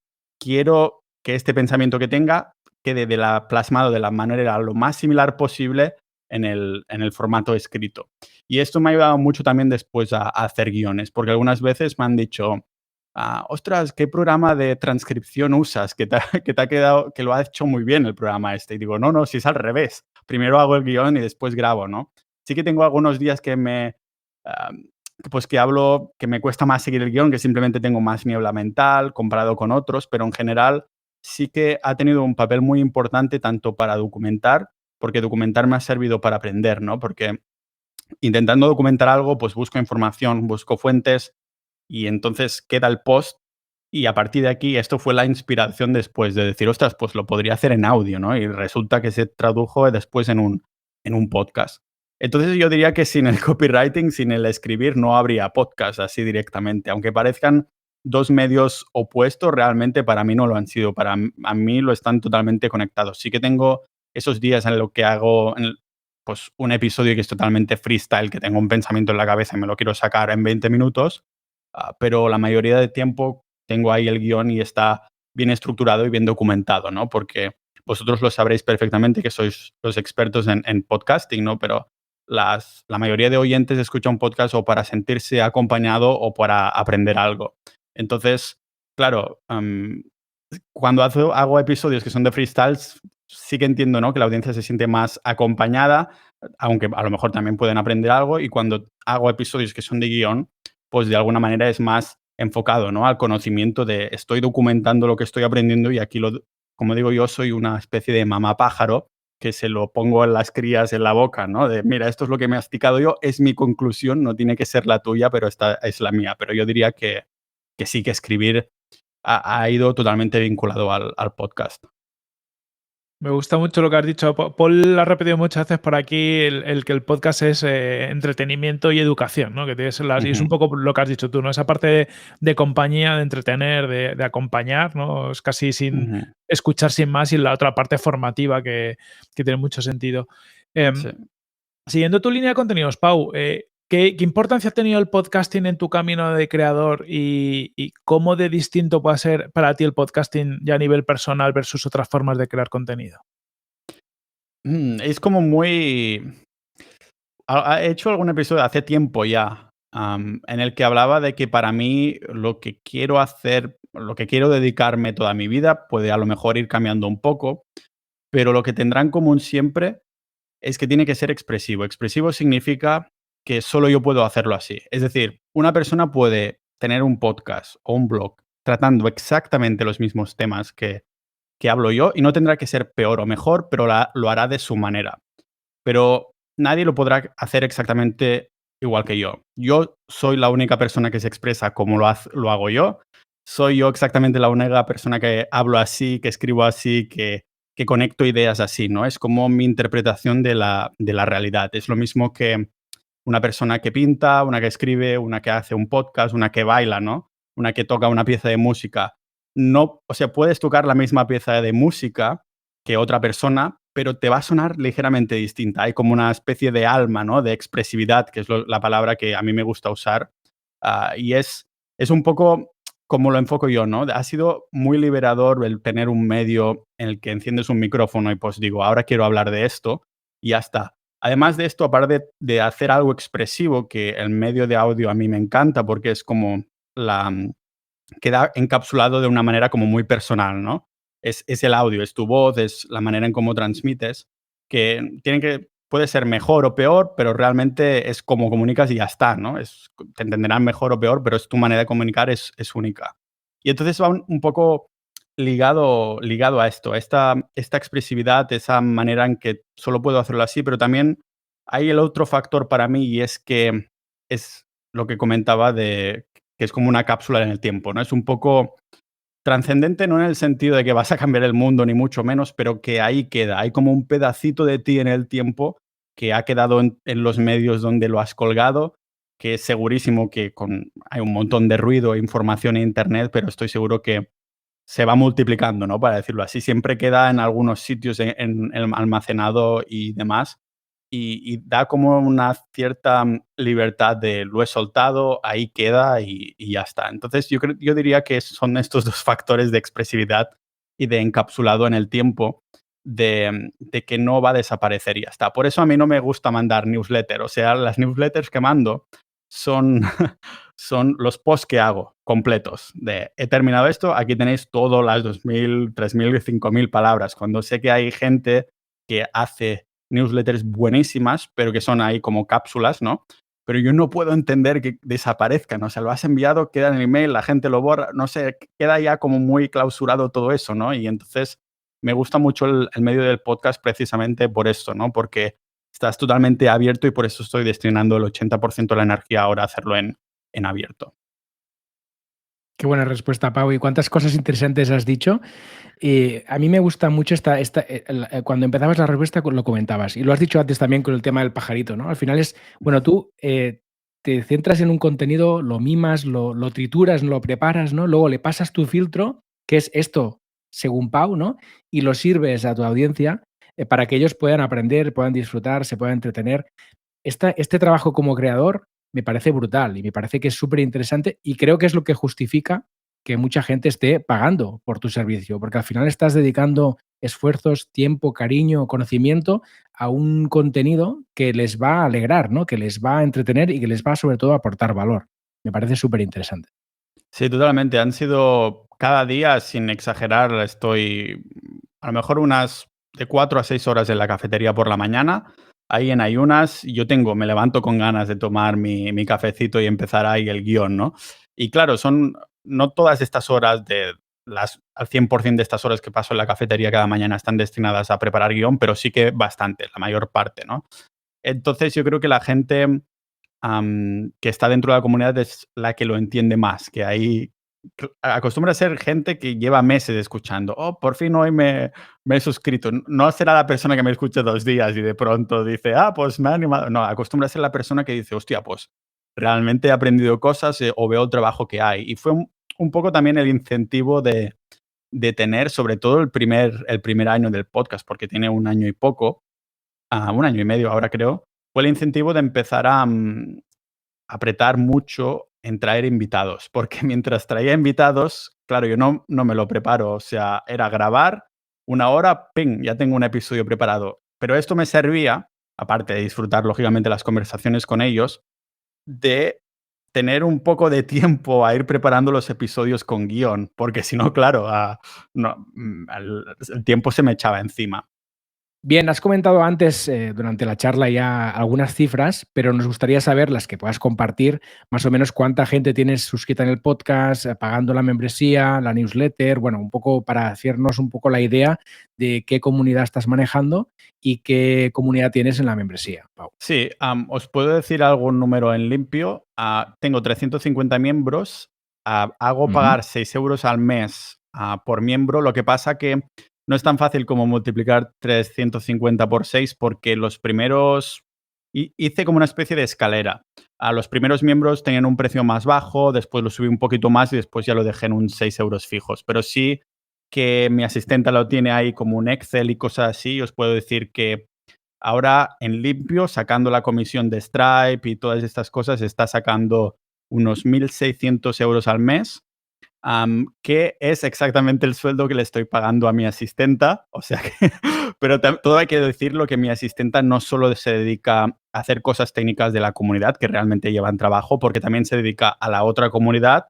quiero que este pensamiento que tenga quede plasmado de la manera lo más similar posible en el formato escrito. Y esto me ha ayudado mucho también después a hacer guiones, porque algunas veces me han dicho, ostras, ¿qué programa de transcripción usas? Que te ha quedado, que lo ha hecho muy bien el programa este. Y digo, no, si es al revés. Primero hago el guión y después grabo, ¿no? Sí que tengo algunos días pues que me cuesta más seguir el guión, que simplemente tengo más niebla mental comparado con otros, pero en general sí que ha tenido un papel muy importante tanto para documentar, porque documentar me ha servido para aprender, ¿no? Porque intentando documentar algo, pues busco información, busco fuentes y entonces queda el post y a partir de aquí esto fue la inspiración después de decir, ostras, pues lo podría hacer en audio, ¿no? Y resulta que se tradujo después en un podcast. Entonces yo diría que sin el copywriting, sin el escribir, no habría podcast así directamente. Aunque parezcan dos medios opuestos, realmente para mí no lo han sido. A mí lo están totalmente conectados. Sí que tengo esos días en los que hago pues, un episodio que es totalmente freestyle, que tengo un pensamiento en la cabeza y me lo quiero sacar en 20 minutos, pero la mayoría del tiempo tengo ahí el guión y está bien estructurado y bien documentado, ¿no? Porque vosotros lo sabréis perfectamente que sois los expertos en podcasting, ¿no? Pero la mayoría de oyentes escucha un podcast o para sentirse acompañado o para aprender algo. Entonces, claro, cuando hago episodios que son de freestyles, sí que entiendo, ¿no? Que la audiencia se siente más acompañada, aunque a lo mejor también pueden aprender algo. Y cuando hago episodios que son de guión, pues de alguna manera es más enfocado, ¿no? Al conocimiento de estoy documentando lo que estoy aprendiendo y aquí, como digo yo, soy una especie de mamá pájaro que se lo pongo en las crías en la boca, ¿no? De, mira, esto es lo que me he explicado yo, es mi conclusión, no tiene que ser la tuya, pero esta es la mía. Pero yo diría que sí, que escribir ha ido totalmente vinculado al podcast. Me gusta mucho lo que has dicho. Paul lo ha repetido muchas veces por aquí, el que el podcast es entretenimiento y educación, ¿no? Y es un Ujú, poco lo que has dicho tú, ¿no? Esa parte de compañía, de entretener, de acompañar, ¿no? Es casi sin ujú. escuchar sin más y la otra parte formativa que tiene mucho sentido. Em, Sí. Siguiendo tu línea de contenidos, Pau, ¿qué importancia ha tenido el podcasting en tu camino de creador y cómo de distinto puede ser para ti el podcasting ya a nivel personal versus otras formas de crear contenido? Es como muy... He hecho algún episodio hace tiempo ya, en el que hablaba de que para mí lo que quiero hacer, lo que quiero dedicarme toda mi vida, puede a lo mejor ir cambiando un poco, pero lo que tendrá en común siempre es que tiene que ser expresivo. Expresivo significa que solo yo puedo hacerlo así. Es decir, una persona puede tener un podcast o un blog tratando exactamente los mismos temas que hablo yo y no tendrá que ser peor o mejor, pero lo hará de su manera. Pero nadie lo podrá hacer exactamente igual que yo. Yo soy la única persona que se expresa como lo hago yo. Soy yo exactamente la única persona que hablo así, que escribo así, que conecto ideas así, ¿no? Es como mi interpretación de la realidad. Es lo mismo que una persona que pinta, una que escribe, una que hace un podcast, una que baila, ¿no? Una que toca una pieza de música. No, o sea, puedes tocar la misma pieza de música que otra persona, pero te va a sonar ligeramente distinta. Hay como una especie de alma, ¿no? De expresividad, que es la palabra que a mí me gusta usar. Y es un poco como lo enfoco yo, ¿no? Ha sido muy liberador el tener un medio en el que enciendes un micrófono y pues digo, ahora quiero hablar de esto y ya está. Además de esto, aparte de hacer algo expresivo, que el medio de audio a mí me encanta porque es como la, queda encapsulado de una manera como muy personal, ¿no? Es el audio, es tu voz, es la manera en cómo transmites, que puede ser mejor o peor, pero realmente es como comunicas y ya está, ¿no? Te entenderán mejor o peor, pero es tu manera de comunicar es única. Y entonces va un poco ligado a esto, a esta expresividad, esa manera en que solo puedo hacerlo así, pero también hay el otro factor para mí y es que es lo que comentaba de que es como una cápsula en el tiempo, ¿no? Es un poco trascendente, no en el sentido de que vas a cambiar el mundo, ni mucho menos, pero que ahí queda. Hay como un pedacito de ti en el tiempo que ha quedado en los medios donde lo has colgado, que es segurísimo que hay un montón de ruido e información en Internet, pero estoy seguro que se va multiplicando, ¿no? Para decirlo así. Siempre queda en algunos sitios almacenado y demás. Y da como una cierta libertad de lo he soltado, ahí queda y ya está. Entonces yo diría que son estos dos factores de expresividad y de encapsulado en el tiempo de que no va a desaparecer y ya está. Por eso a mí no me gusta mandar newsletter. O sea, las newsletters que mando son son los posts que hago completos de he terminado esto, aquí tenéis todas las 2.000, 3.000, 5.000 palabras. Cuando sé que hay gente que hace newsletters buenísimas, pero que son ahí como cápsulas, ¿no? Pero yo no puedo entender que desaparezcan. O sea, lo has enviado, queda en el email, la gente lo borra, no sé, queda ya como muy clausurado todo eso, ¿no? Y entonces me gusta mucho el medio del podcast precisamente por esto, ¿no? Porque estás totalmente abierto y por eso estoy destinando el 80% de la energía ahora a hacerlo en abierto. Qué buena respuesta, Pau. Y cuántas cosas interesantes has dicho. A mí me gusta mucho cuando empezabas la respuesta lo comentabas, y lo has dicho antes también con el tema del pajarito, ¿no? Al final es, bueno, tú te centras en un contenido, lo mimas, lo trituras, lo preparas, ¿no? Luego le pasas tu filtro, que es esto, según Pau, ¿no? Y lo sirves a tu audiencia para que ellos puedan aprender, puedan disfrutar, se puedan entretener. Este trabajo como creador me parece brutal y me parece que es súper interesante y creo que es lo que justifica que mucha gente esté pagando por tu servicio, porque al final estás dedicando esfuerzos, tiempo, cariño, conocimiento a un contenido que les va a alegrar, ¿no? Que les va a entretener y que les va sobre todo a aportar valor. Me parece súper interesante. Sí, totalmente. Han sido cada día, sin exagerar, estoy a lo mejor unas de 4 a 6 horas en la cafetería por la mañana, ahí en ayunas. Y me levanto con ganas de tomar mi cafecito y empezar ahí el guión, ¿no? Y claro, son no todas estas horas al 100% de estas horas que paso en la cafetería cada mañana están destinadas a preparar guión, pero sí que bastante, la mayor parte, ¿no? Entonces yo creo que la gente que está dentro de la comunidad es la que lo entiende más, que ahí acostumbra a ser gente que lleva meses escuchando. Oh, por fin hoy me he suscrito. No será la persona que me escucha 2 días y de pronto dice, pues me ha animado. No, acostumbra a ser la persona que dice, hostia, pues realmente he aprendido cosas o veo el trabajo que hay. Y fue un poco también el incentivo de tener, sobre todo el primer año del podcast, porque tiene un año y poco, un año y medio ahora creo, fue el incentivo de empezar a apretar mucho en traer invitados, porque mientras traía invitados, claro, yo no me lo preparo, o sea, era grabar 1 hora, ¡ping!, ya tengo un episodio preparado. Pero esto me servía, aparte de disfrutar lógicamente las conversaciones con ellos, de tener un poco de tiempo a ir preparando los episodios con guión, porque si no, claro, el tiempo se me echaba encima. Bien, has comentado antes, durante la charla ya algunas cifras, pero nos gustaría saber las que puedas compartir, más o menos cuánta gente tienes suscrita en el podcast, pagando la membresía, la newsletter, bueno, un poco para hacernos un poco la idea de qué comunidad estás manejando y qué comunidad tienes en la membresía, Pau. Sí, os puedo decir algún número en limpio. Tengo 350 miembros, hago Ujú. pagar 6 euros al mes por miembro. Lo que pasa que no es tan fácil como multiplicar 350 por 6 porque los primeros hice como una especie de escalera. Los primeros miembros tenían un precio más bajo, después lo subí un poquito más y después ya lo dejé en un 6 euros fijos. Pero sí que mi asistenta lo tiene ahí como un Excel y cosas así. Os puedo decir que ahora en limpio, sacando la comisión de Stripe y todas estas cosas, está sacando unos 1.600 euros al mes, que es exactamente el sueldo que le estoy pagando a mi asistenta. O sea que, pero todo hay que decirlo que mi asistenta no solo se dedica a hacer cosas técnicas de la comunidad, que realmente llevan trabajo, porque también se dedica a la otra comunidad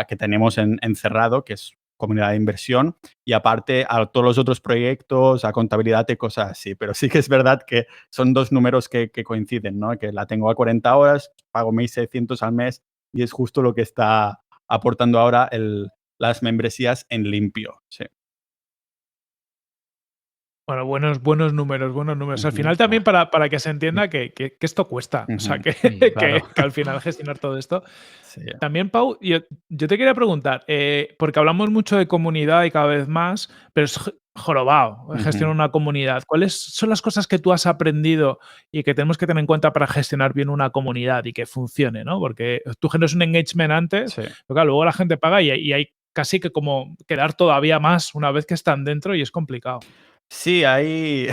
que tenemos en Cerrado, que es comunidad de inversión, y aparte a todos los otros proyectos, a contabilidad y cosas así. Pero sí que es verdad que son dos números que coinciden, ¿no? Que la tengo a 40 horas, pago 1.600 al mes y es justo lo que está aportando ahora las membresías en limpio. Sí. Bueno, buenos números, buenos números. Al Ujú. final también para que se entienda que esto cuesta. O sea, Ujú. que, Claro. que al final gestionar todo esto. Sí. También, Pau, yo te quería preguntar, porque hablamos mucho de comunidad y cada vez más, pero es jorobado Ujú. gestionar una comunidad. ¿Cuáles son las cosas que tú has aprendido y que tenemos que tener en cuenta para gestionar bien una comunidad y que funcione, ¿no? Porque tú generas un engagement antes, Sí. pero claro, luego la gente paga y hay casi que como quedar todavía más una vez que están dentro y es complicado. Sí, hay,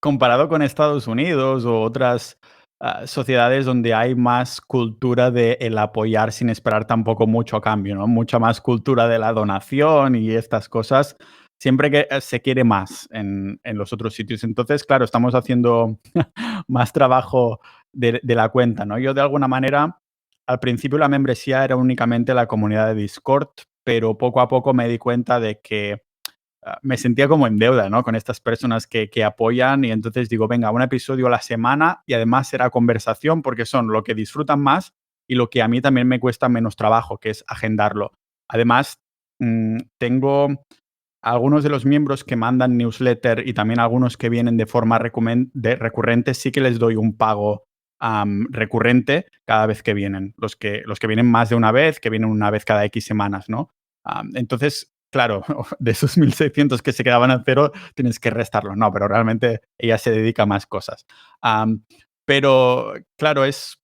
comparado con Estados Unidos o otras sociedades donde hay más cultura de el apoyar sin esperar tampoco mucho a cambio, ¿no? Mucha más cultura de la donación y estas cosas. Siempre que se quiere más en los otros sitios. Entonces, claro, estamos haciendo más trabajo de la cuenta, ¿no? Yo de alguna manera, al principio la membresía era únicamente la comunidad de Discord, pero poco a poco me di cuenta de que me sentía como en deuda, ¿no? Con estas personas que apoyan y entonces digo, venga, un episodio a la semana y además será conversación porque son lo que disfrutan más y lo que a mí también me cuesta menos trabajo, que es agendarlo. Además, tengo algunos de los miembros que mandan newsletter y también algunos que vienen de forma recurrente, sí que les doy un pago recurrente cada vez que vienen. Los que vienen más de una vez, que vienen una vez cada X semanas, ¿no? Entonces, claro, de esos 1.600 que se quedaban a cero, tienes que restarlo. No, pero realmente ella se dedica a más cosas. Pero, claro, es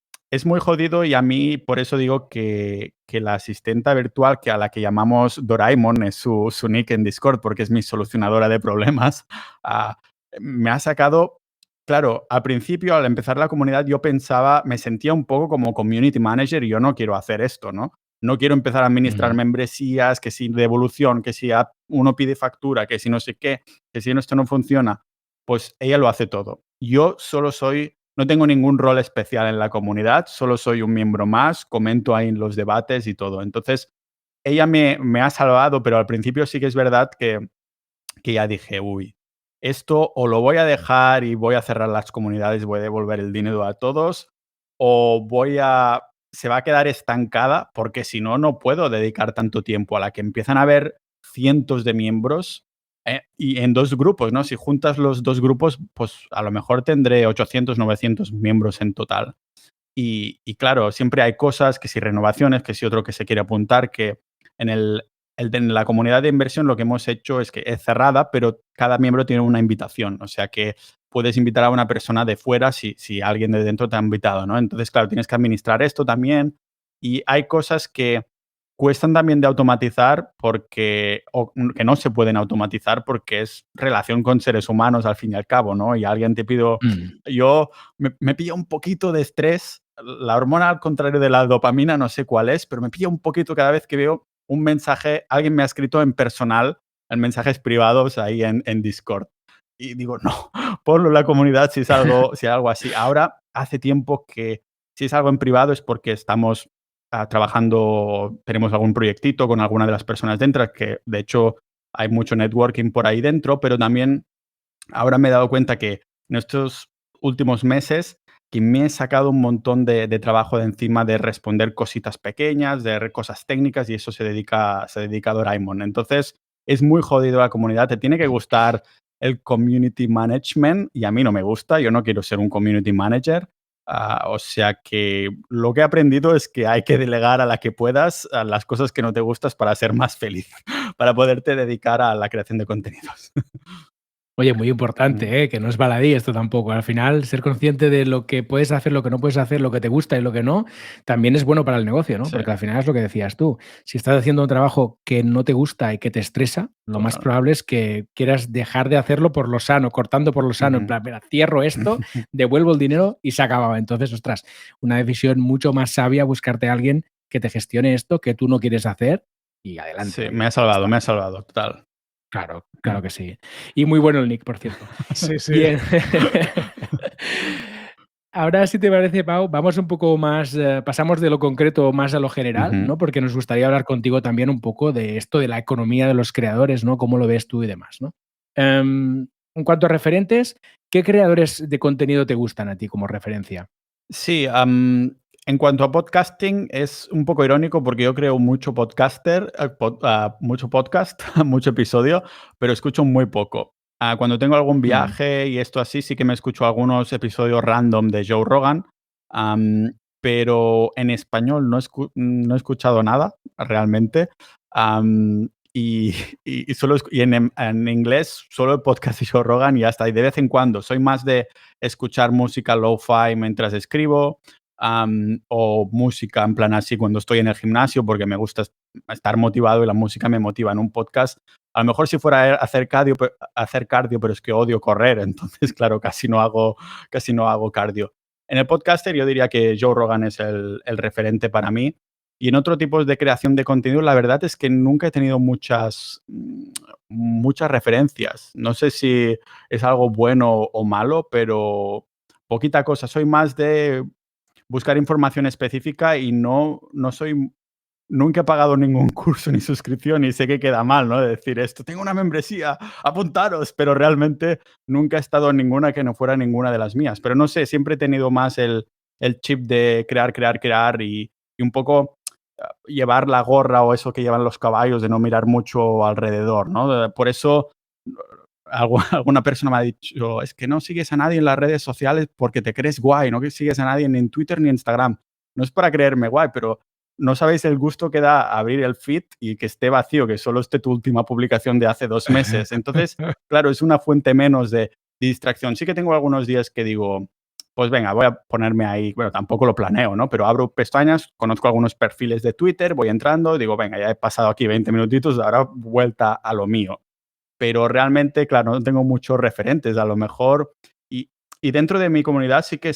muy jodido y a mí por eso digo que la asistenta virtual, que a la que llamamos Doraemon, es su nick en Discord, porque es mi solucionadora de problemas, ah, me ha sacado. Claro, al principio, al empezar la comunidad, yo pensaba, me sentía un poco como community manager y yo no quiero hacer esto, ¿no? No quiero empezar a administrar Ujú. membresías, que si devolución, que si uno pide factura, que si no sé qué, que si esto no funciona, pues ella lo hace todo. Yo solo no tengo ningún rol especial en la comunidad, solo soy un miembro más, comento ahí en los debates y todo. Entonces, ella me ha salvado, pero al principio sí que es verdad que ya dije, uy, esto o lo voy a dejar y voy a cerrar las comunidades, voy a devolver el dinero a todos, o se va a quedar estancada, porque si no, no puedo dedicar tanto tiempo a la que empiezan a haber cientos de miembros y en dos grupos, ¿no? Si juntas los dos grupos, pues a lo mejor tendré 800, 900 miembros en total. Y claro, siempre hay cosas, que si renovaciones, que si otro que se quiere apuntar, que en en la comunidad de inversión lo que hemos hecho es que es cerrada, pero cada miembro tiene una invitación. O sea que puedes invitar a una persona de fuera si alguien de dentro te ha invitado, ¿no? Entonces, claro, tienes que administrar esto también. Y hay cosas que cuestan también de automatizar o que no se pueden automatizar porque es relación con seres humanos al fin y al cabo, ¿no? Y alguien te pido, yo me pilla un poquito de estrés, la hormona al contrario de la dopamina, no sé cuál es, pero me pilla un poquito cada vez que veo un mensaje, alguien me ha escrito en personal, en mensajes privados ahí en Discord. Y digo, no, ponlo en la comunidad si es algo así. Ahora, hace tiempo que si es algo en privado es porque estamos trabajando, tenemos algún proyectito con alguna de las personas dentro, que de hecho hay mucho networking por ahí dentro, pero también ahora me he dado cuenta que en estos últimos meses que me he sacado un montón de trabajo de encima de responder cositas pequeñas, de cosas técnicas, y eso se dedica a Doraemon. Entonces, es muy jodido la comunidad. Te tiene que gustar el community management y a mí no me gusta. Yo no quiero ser un community manager. O sea que lo que he aprendido es que hay que delegar a la que puedas a las cosas que no te gustas para ser más feliz, para poderte dedicar a la creación de contenidos. Oye, muy importante, que no es baladí esto tampoco. Al final, ser consciente de lo que puedes hacer, lo que no puedes hacer, lo que te gusta y lo que no, también es bueno para el negocio, ¿no? Sí. Porque al final es lo que decías tú. Si estás haciendo un trabajo que no te gusta y que te estresa, lo más probable es que quieras dejar de hacerlo por lo sano, cortando por lo sano. En plan, mira, cierro esto, devuelvo el dinero y se acababa. Entonces, ostras, una decisión mucho más sabia buscarte a alguien que te gestione esto que tú no quieres hacer y adelante. Sí, me ha salvado, total. Claro que sí. Y muy bueno el nick, por cierto. Sí, sí. Bien. Ahora, si te parece, Pau, vamos un poco más, pasamos de lo concreto más a lo general, ¿no? Porque nos gustaría hablar contigo también un poco de esto de la economía de los creadores, ¿no? Cómo lo ves tú y demás, ¿no? En cuanto a referentes, ¿qué creadores de contenido te gustan a ti como referencia? Sí, en cuanto a podcasting, es un poco irónico porque yo creo mucho mucho podcast, mucho episodio, pero escucho muy poco. Cuando tengo algún viaje y esto así, sí que me escucho algunos episodios random de Joe Rogan, pero en español no he escuchado nada realmente. Y, y en inglés solo el podcast de Joe Rogan y ya está. Y de vez en cuando soy más de escuchar música lo-fi mientras escribo, o música en plan así cuando estoy en el gimnasio porque me gusta estar motivado y la música me motiva. En un podcast, a lo mejor si fuera a hacer cardio, pero es que odio correr, entonces claro, casi no hago cardio. En el podcaster yo diría que Joe Rogan es el referente para mí. Y en otro tipo de creación de contenido, la verdad es que nunca he tenido muchas referencias. No sé si es algo bueno o malo, pero poquita cosa. Soy más de buscar información específica y nunca he pagado ningún curso ni suscripción y sé que queda mal, ¿no? De decir esto, tengo una membresía, apuntaros, pero realmente nunca he estado en ninguna que no fuera ninguna de las mías. Pero no sé, siempre he tenido más el chip de crear y un poco llevar la gorra o eso que llevan los caballos de no mirar mucho alrededor, ¿no? Por eso alguna persona me ha dicho, es que no sigues a nadie en las redes sociales porque te crees guay, no que sigues a nadie ni en Twitter ni en Instagram. No es para creerme guay, pero no sabéis el gusto que da abrir el feed y que esté vacío, que solo esté tu última publicación de hace 2 meses. Entonces, claro, es una fuente menos de distracción. Sí que tengo algunos días que digo, pues venga, voy a ponerme ahí, bueno, tampoco lo planeo, ¿no? Pero abro pestañas, conozco algunos perfiles de Twitter, voy entrando, digo, venga, ya he pasado aquí 20 minutitos, ahora vuelta a lo mío. Pero realmente, claro, no tengo muchos referentes, a lo mejor. Y dentro de mi comunidad sí que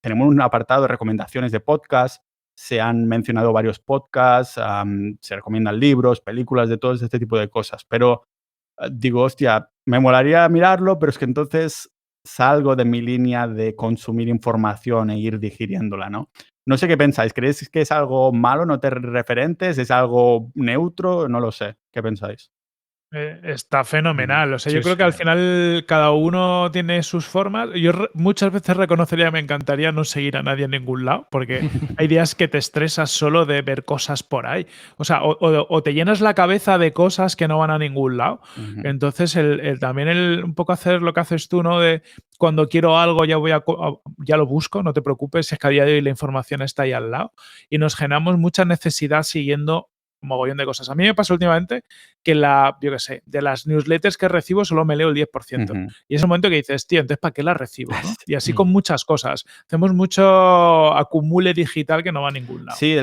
tenemos un apartado de recomendaciones de podcast, se han mencionado varios podcasts, se recomiendan libros, películas, de todo este tipo de cosas. Pero digo, hostia, me molaría mirarlo, pero es que entonces salgo de mi línea de consumir información e ir digiriéndola, ¿no? No sé qué pensáis. ¿Creéis que es algo malo no tener referentes? ¿Es algo neutro? No lo sé. ¿Qué pensáis? Está fenomenal. O sea, Sí, yo creo sí. que al final cada uno tiene sus formas. Yo muchas veces reconocería, me encantaría no seguir a nadie en ningún lado, porque hay días que te estresas solo de ver cosas por ahí. O sea, o te llenas la cabeza de cosas que no van a ningún lado. Ujú. Entonces, también un poco hacer lo que haces tú, ¿no? De cuando quiero algo ya lo busco, no te preocupes, es que a día de hoy la información está ahí al lado. Y nos generamos mucha necesidad siguiendo un mogollón de cosas. A mí me pasa últimamente que yo qué sé, de las newsletters que recibo solo me leo el 10%. Ujú. Y es un momento que dices, tío, entonces ¿para qué las recibo? ¿no? Y así Mm. con muchas cosas. Hacemos mucho acumule digital que no va a ningún lado. Sí,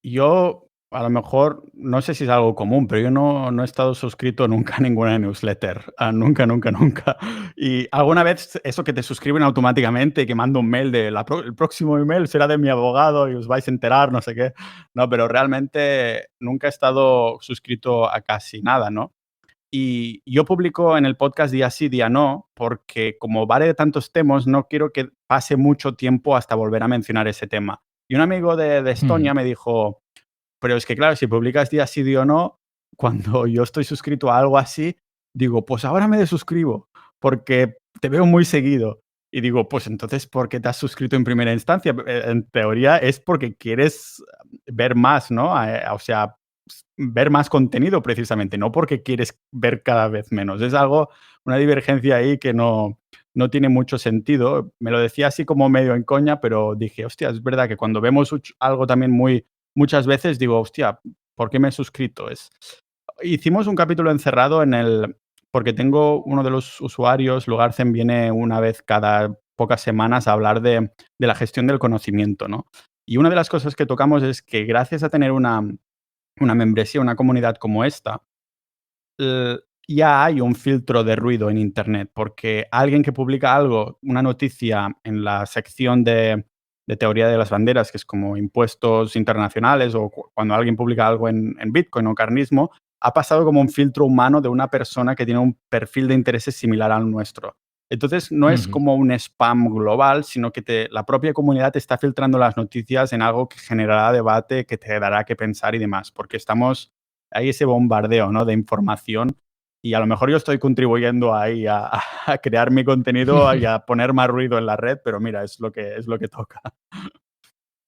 yo a lo mejor, no sé si es algo común, pero yo no he estado suscrito nunca a ninguna newsletter. Nunca, nunca, nunca. Y alguna vez eso que te suscriben automáticamente y que mando un mail de el próximo email será de mi abogado y os vais a enterar, no sé qué. No, pero realmente nunca he estado suscrito a casi nada, ¿no? Y yo publico en el podcast día sí, día no, porque como vale de tantos temas, no quiero que pase mucho tiempo hasta volver a mencionar ese tema. Y un amigo de Ujú. Estonia me dijo, pero es que claro, si publicas día sí, día no, cuando yo estoy suscrito a algo así, digo, pues ahora me desuscribo, porque te veo muy seguido. Y digo, pues entonces, ¿por qué te has suscrito en primera instancia? En teoría es porque quieres ver más, ¿no? O sea, ver más contenido precisamente, no porque quieres ver cada vez menos. Es algo, una divergencia ahí que no tiene mucho sentido. Me lo decía así como medio en coña, pero dije, hostia, es verdad que cuando vemos algo también muchas veces digo, hostia, ¿por qué me he suscrito? Hicimos un capítulo encerrado porque tengo uno de los usuarios, Lugarcen, viene una vez cada pocas semanas a hablar de la gestión del conocimiento, ¿no? Y una de las cosas que tocamos es que gracias a tener una membresía, una comunidad como esta, eh, ya hay un filtro de ruido en Internet, porque alguien que publica algo, una noticia en la sección de teoría de las banderas, que es como impuestos internacionales, o cuando alguien publica algo en Bitcoin o carnismo, ha pasado como un filtro humano de una persona que tiene un perfil de intereses similar al nuestro. Entonces, no es Ujú. como un spam global, sino que la propia comunidad te está filtrando las noticias en algo que generará debate, que te dará que pensar y demás, porque hay ese bombardeo, ¿no?, de información y a lo mejor yo estoy contribuyendo ahí a crear mi contenido y a poner más ruido en la red, pero mira, es lo que toca.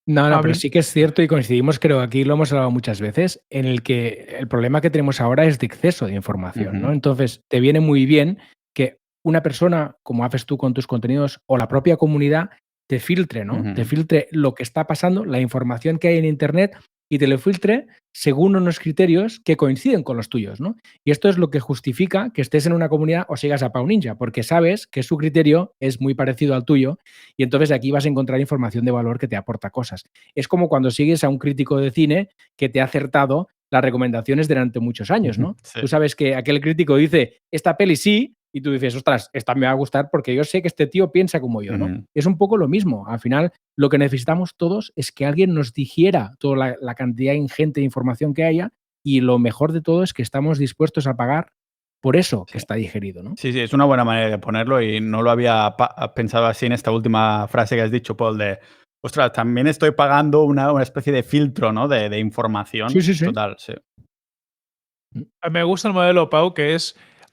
No, no, A pero mí, sí que es cierto y coincidimos, creo, aquí lo hemos hablado muchas veces, en el que el problema que tenemos ahora es de exceso de información, ¿no? Ujú, Entonces, te viene muy bien que una persona, como haces tú con tus contenidos, o la propia comunidad, te filtre, ¿no? Te ujú. filtre lo que está pasando, la información que hay en Internet, y te lo filtre según unos criterios que coinciden con los tuyos, ¿no? Y esto es lo que justifica que estés en una comunidad o sigas a Pau Ninja, porque sabes que su criterio es muy parecido al tuyo y entonces aquí vas a encontrar información de valor que te aporta cosas. Es como cuando sigues a un crítico de cine que te ha acertado las recomendaciones durante muchos años, ¿no? Sí. Tú sabes que aquel crítico dice, esta peli sí, y tú dices, ostras, esta me va a gustar porque yo sé que este tío piensa como yo, ¿no? Ujú. Es un poco lo mismo. Al final, lo que necesitamos todos es que alguien nos digiera toda la cantidad ingente de información que haya y lo mejor de todo es que estamos dispuestos a pagar por eso que Sí. está digerido, ¿no? Sí, sí, es una buena manera de ponerlo y no lo había pensado así en esta última frase que has dicho, Paul, de, ostras, también estoy pagando una especie de filtro, ¿no?, de Sí, información. sí, sí. Total, sí. me gusta el modelo Pau, que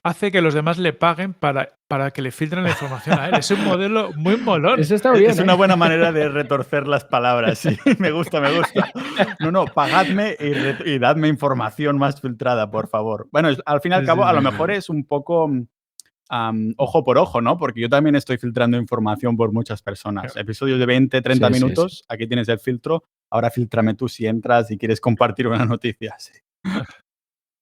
hace que los demás le paguen para que le filtren la información a él. Es un modelo muy molón. Eso está Es bien, una ¿eh? buena manera de retorcer las palabras, sí, me gusta, me gusta. No, no, pagadme y dadme información más filtrada, por favor. Bueno, al fin y al Sí, cabo, sí, a lo sí, mejor sí. es un poco ojo por ojo, ¿no? Porque yo también estoy filtrando información por muchas personas. Episodios de 20, 30 Sí, sí, sí. minutos, aquí tienes el filtro. Ahora filtrame tú si entras y quieres compartir una noticia. Sí.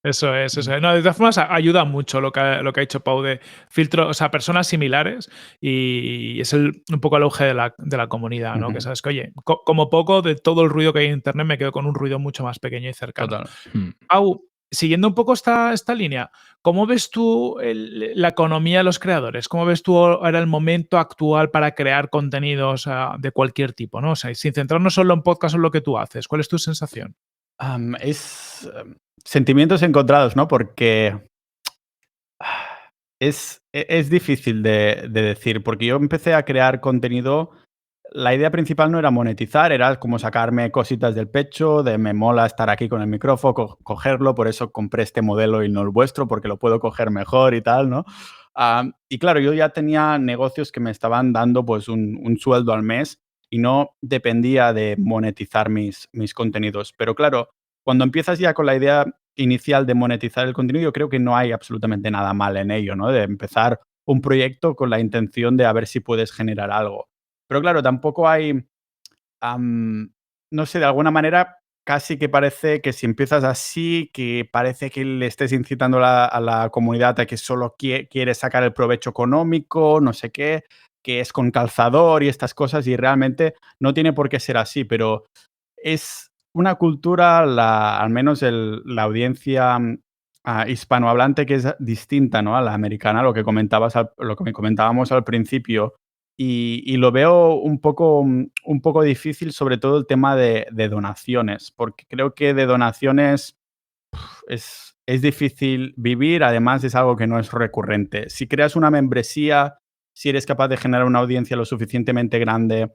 Eso es, eso es. No, de todas formas, ayuda mucho lo que ha dicho Pau de filtro, o sea, personas similares y es un poco el auge de la comunidad, ¿no? Que Ujú, sabes que, oye, como poco de todo el ruido que hay en Internet me quedo con un ruido mucho más pequeño y cercano. total. Mm. Pau, siguiendo un poco esta línea, ¿cómo ves tú la economía de los creadores? ¿Cómo ves tú ahora el momento actual para crear contenidos de cualquier tipo, ¿no? O sea, sin centrarnos solo en podcast o en lo que tú haces, ¿cuál es tu sensación? Sentimientos encontrados, ¿no? Porque es difícil de decir, porque yo empecé a crear contenido. La idea principal no era monetizar, era como sacarme cositas del pecho, de me mola estar aquí con el micrófono, cogerlo, por eso compré este modelo y no el vuestro, porque lo puedo coger mejor y tal, ¿no? Y claro, yo ya tenía negocios que me estaban dando pues un sueldo al mes y no dependía de monetizar mis contenidos. Pero claro, cuando empiezas ya con la idea inicial de monetizar el contenido, yo creo que no hay absolutamente nada mal en ello, ¿no? De empezar un proyecto con la intención de a ver si puedes generar algo. Pero claro, tampoco hay, no sé, de alguna manera casi que parece que si empiezas así, que parece que le estés incitando a la comunidad a que solo quiere sacar el provecho económico, no sé qué, que es con calzador y estas cosas, y realmente no tiene por qué ser así, pero es una cultura, al menos la audiencia hispanohablante, que es distinta, ¿no?, a la americana, lo que comentábamos al principio. Y lo veo un poco difícil, sobre todo el tema de donaciones, porque creo que de donaciones es difícil vivir, además es algo que no es recurrente. Si creas una membresía, si eres capaz de generar una audiencia lo suficientemente grande,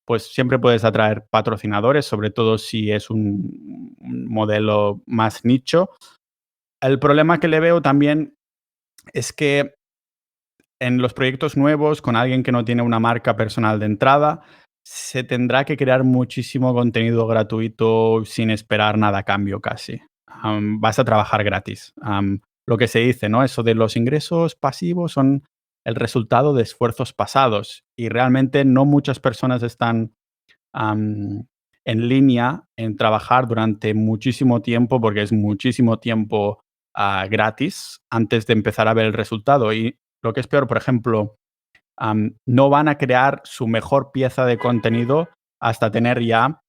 pues siempre puedes atraer patrocinadores, sobre todo si es un modelo más nicho. El problema que le veo también es que en los proyectos nuevos, con alguien que no tiene una marca personal de entrada, se tendrá que crear muchísimo contenido gratuito sin esperar nada a cambio casi. Vas a trabajar gratis. Lo que se dice, ¿no? Eso de los ingresos pasivos son el resultado de esfuerzos pasados y realmente no muchas personas están en línea en trabajar durante muchísimo tiempo, porque es muchísimo tiempo gratis antes de empezar a ver el resultado. Y lo que es peor, por ejemplo, no van a crear su mejor pieza de contenido hasta tener ya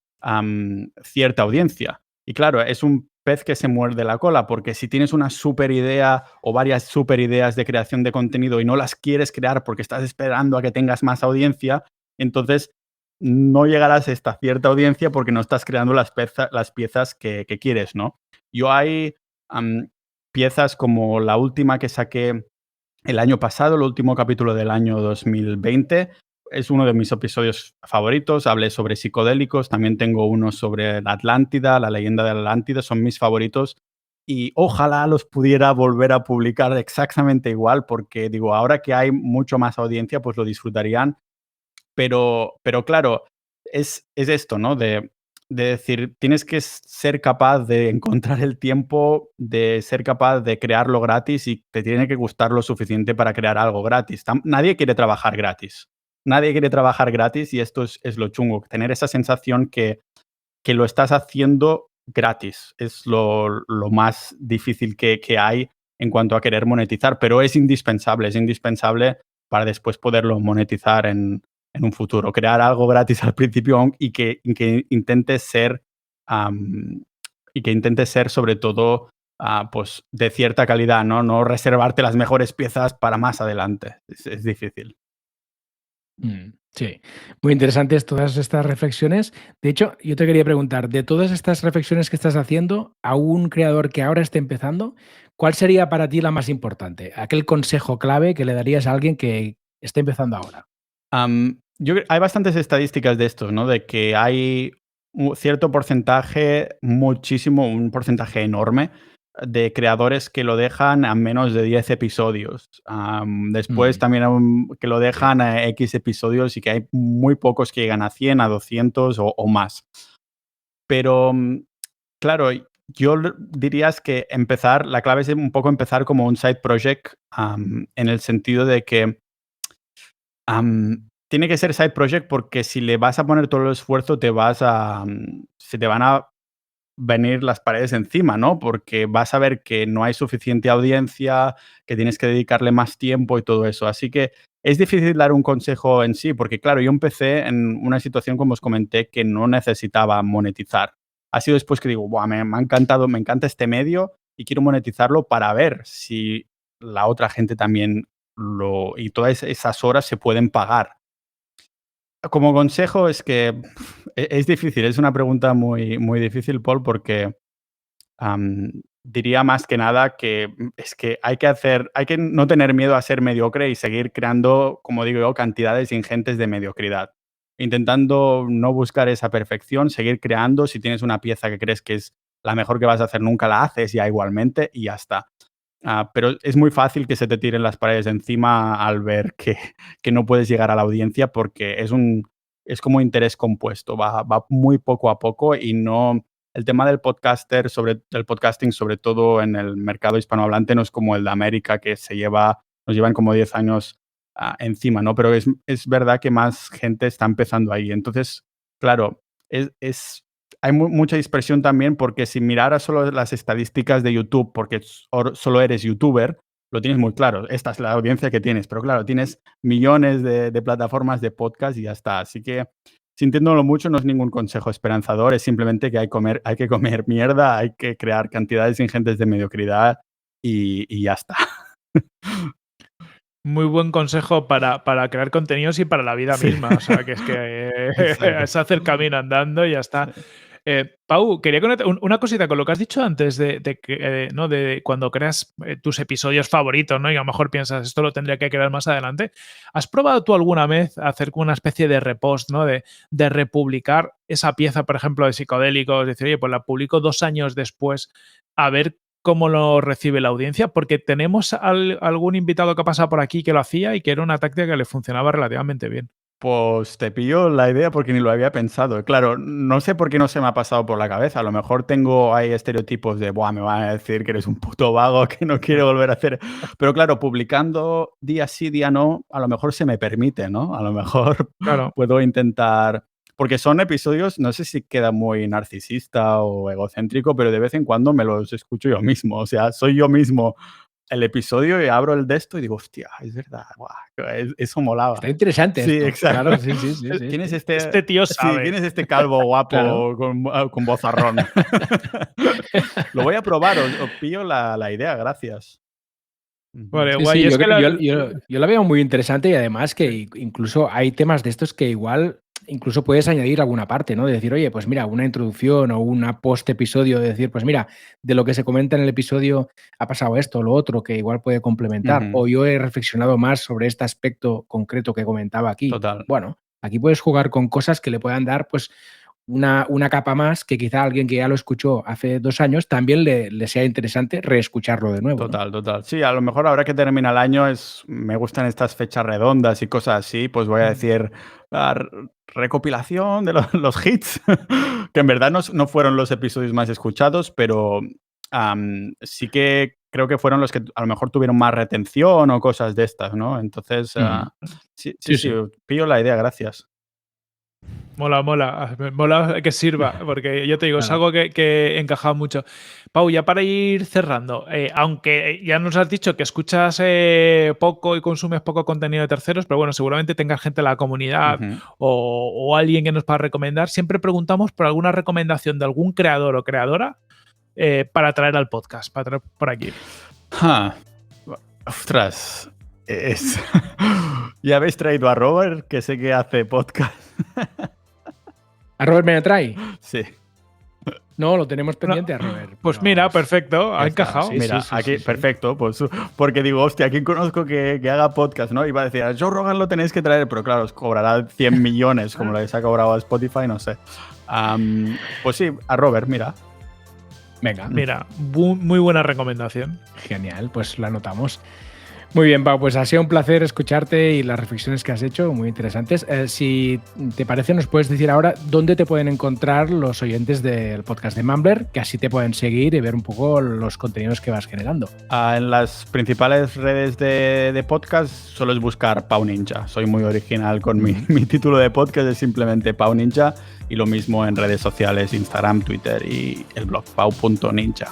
cierta audiencia. Y claro, es un pez que se muerde la cola, porque si tienes una super idea o varias super ideas de creación de contenido y no las quieres crear porque estás esperando a que tengas más audiencia, entonces no llegarás a esta cierta audiencia porque no estás creando las piezas que quieres, ¿no? Yo hay piezas como la última que saqué el año pasado, el último capítulo del año 2020, es uno de mis episodios favoritos. Hablé sobre psicodélicos, también tengo uno sobre la Atlántida, la leyenda de la Atlántida, son mis favoritos. Y ojalá los pudiera volver a publicar exactamente igual, porque digo, ahora que hay mucho más audiencia, pues lo disfrutarían. Pero claro, es esto, ¿no? De decir, tienes que ser capaz de encontrar el tiempo, de ser capaz de crearlo gratis y te tiene que gustar lo suficiente para crear algo gratis. Nadie quiere trabajar gratis. Nadie quiere trabajar gratis y esto es lo chungo, tener esa sensación que lo estás haciendo gratis. Es lo más difícil que hay en cuanto a querer monetizar, pero es indispensable para después poderlo monetizar en un futuro. Crear algo gratis al principio y que intentes ser sobre todo pues de cierta calidad, ¿no? No reservarte las mejores piezas para más adelante. Es difícil. Sí, muy interesantes todas estas reflexiones. De hecho, yo te quería preguntar, de todas estas reflexiones que estás haciendo, a un creador que ahora esté empezando, ¿cuál sería para ti la más importante? Aquel consejo clave que le darías a alguien que esté empezando ahora. Hay bastantes estadísticas de esto, ¿no? De que hay un cierto porcentaje, un porcentaje enorme de creadores que lo dejan a menos de 10 episodios. Después también que lo dejan a X episodios y que hay muy pocos que llegan a 100, a 200 o más. Pero, claro, yo diría que la clave es un poco empezar como un side project, en el sentido de que tiene que ser side project porque si le vas a poner todo el esfuerzo se te van a venir las paredes encima, ¿no? Porque vas a ver que no hay suficiente audiencia, que tienes que dedicarle más tiempo y todo eso. Así que es difícil dar un consejo en sí, porque claro, yo empecé en una situación, como os comenté, que no necesitaba monetizar. Ha sido después que digo, "Buah, me ha encantado, me encanta este medio y quiero monetizarlo para ver si la otra gente también y todas esas horas se pueden pagar". Como consejo es que es difícil, es una pregunta muy, muy difícil, Paul, porque diría más que nada que es que hay que no tener miedo a ser mediocre y seguir creando, como digo yo, cantidades ingentes de mediocridad. Intentando no buscar esa perfección, seguir creando. Si tienes una pieza que crees que es la mejor que vas a hacer, nunca la haces ya igualmente y ya está. Pero es muy fácil que se te tiren las paredes encima al ver que no puedes llegar a la audiencia porque es como interés compuesto, va muy poco a poco y no. El tema del podcasting, sobre todo en el mercado hispanohablante, no es como el de América, que nos llevan como 10 años encima, ¿no? Pero es verdad que más gente está empezando ahí. Entonces, claro, hay mucha dispersión también porque si miraras solo las estadísticas de YouTube, porque solo eres youtuber, lo tienes muy claro. Esta es la audiencia que tienes. Pero claro, tienes millones de plataformas de podcast y ya está. Así que sintiéndolo mucho, no es ningún consejo esperanzador, es simplemente que hay que comer mierda, hay que crear cantidades ingentes de mediocridad y ya está. Muy buen consejo para crear contenidos y para la vida Sí. misma. O sea, que es que Exacto. es hacer camino andando y ya está. Sí. Pau, quería conectar una cosita con lo que has dicho antes de que, ¿no? de cuando creas tus episodios favoritos, ¿no? Y a lo mejor piensas, esto lo tendría que crear más adelante. ¿Has probado tú alguna vez hacer como una especie de repost, ¿no? De republicar esa pieza, por ejemplo, de psicodélicos? Decir, oye, pues la publico 2 años después a ver cómo lo recibe la audiencia, porque tenemos algún invitado que ha pasado por aquí que lo hacía y que era una táctica que le funcionaba relativamente bien. Pues te pillo la idea porque ni lo había pensado. Claro, no sé por qué no se me ha pasado por la cabeza. A lo mejor hay estereotipos de, buah, me van a decir que eres un puto vago que no quiere volver a hacer. Pero claro, publicando día sí, día no, a lo mejor se me permite, ¿no? A lo mejor Claro. puedo intentar. Porque son episodios, no sé si queda muy narcisista o egocéntrico, pero de vez en cuando me los escucho yo mismo. O sea, soy yo mismo el episodio y abro el de esto y digo, hostia, es verdad, guau, eso molaba. Está interesante Sí, esto. exacto. Claro, sí. ¿Quién es Este tío Sí, sabe. ¿quién es este calvo guapo Claro. con vozarrón? Lo voy a probar, os pillo la idea, gracias. Vale, Sí, guay. sí, Es que yo la veo muy interesante y además que incluso hay temas de estos que igual incluso puedes añadir alguna parte, ¿no? De decir, oye, pues mira, una introducción o una post-episodio, de decir, pues mira, de lo que se comenta en el episodio ha pasado esto o lo otro, que igual puede complementar. Ujú. O yo he reflexionado más sobre este aspecto concreto que comentaba aquí. Total. Bueno, aquí puedes jugar con cosas que le puedan dar, pues, una capa más que quizá alguien que ya lo escuchó hace 2 años también le sea interesante reescucharlo de nuevo, ¿no? Total. Sí, a lo mejor ahora que termina el año me gustan estas fechas redondas y cosas así, pues voy a decir recopilación de los hits, que en verdad no fueron los episodios más escuchados, pero sí que creo que fueron los que a lo mejor tuvieron más retención o cosas de estas, ¿no? Entonces, sí, Sí. pillo la idea, gracias. Mola que sirva, porque yo te digo, es Claro. algo que encaja mucho. Pau, ya para ir cerrando, aunque ya nos has dicho que escuchas poco y consumes poco contenido de terceros, pero bueno, seguramente tengas gente en la comunidad Ujú. o alguien que nos pueda recomendar, siempre preguntamos por alguna recomendación de algún creador o creadora para traer al podcast, para traer por aquí. Ostras, ¿ya habéis traído a Robert, que sé que hace podcast? ¿A Robert Menatray? Sí. No, lo tenemos pendiente a Robert. Pues pero mira, perfecto, ha Ya está. encajado. Sí, Mira, sí, aquí, sí. perfecto, pues porque digo, hostia, ¿quién conozco que haga podcast, no? Iba a decir, a Joe Rogan lo tenéis que traer, pero claro, os cobrará 100 millones, como les ha cobrado a Spotify, no sé. Pues sí, a Robert, mira. Venga, Mira, muy buena recomendación. genial, pues la anotamos. Muy bien, Pau, pues ha sido un placer escucharte y las reflexiones que has hecho, muy interesantes. Si te parece, nos puedes decir ahora dónde te pueden encontrar los oyentes del podcast de Mumbler, que así te pueden seguir y ver un poco los contenidos que vas generando. En las principales redes de podcast solo es buscar Pau Ninja. Soy muy original con mi título de podcast, es simplemente Pau Ninja, y lo mismo en redes sociales, Instagram, Twitter y el blog pau.ninja.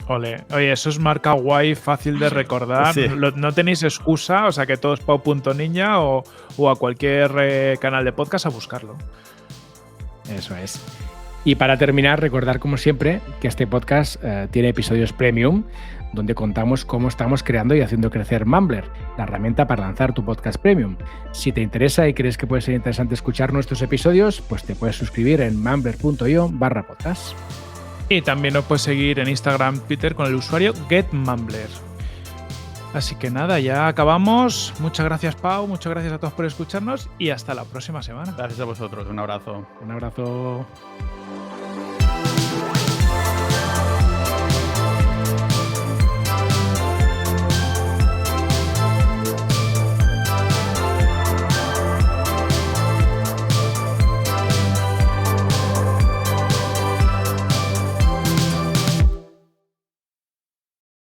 Ole. Oye, eso es marca guay, fácil de recordar. Sí. No tenéis excusa, o sea que todo es pau.ninja o a cualquier canal de podcast a buscarlo. Eso es. Y para terminar, recordar como siempre que este podcast tiene episodios premium donde contamos cómo estamos creando y haciendo crecer Mumbler, la herramienta para lanzar tu podcast premium. Si te interesa y crees que puede ser interesante escuchar nuestros episodios, pues te puedes suscribir en mumbler.io/podcast. Y también nos puedes seguir en Instagram, Twitter con el usuario GetMumbler. Así que nada, ya acabamos. Muchas gracias, Pau. Muchas gracias a todos por escucharnos y hasta la próxima semana. Gracias a vosotros. Un abrazo. Un abrazo.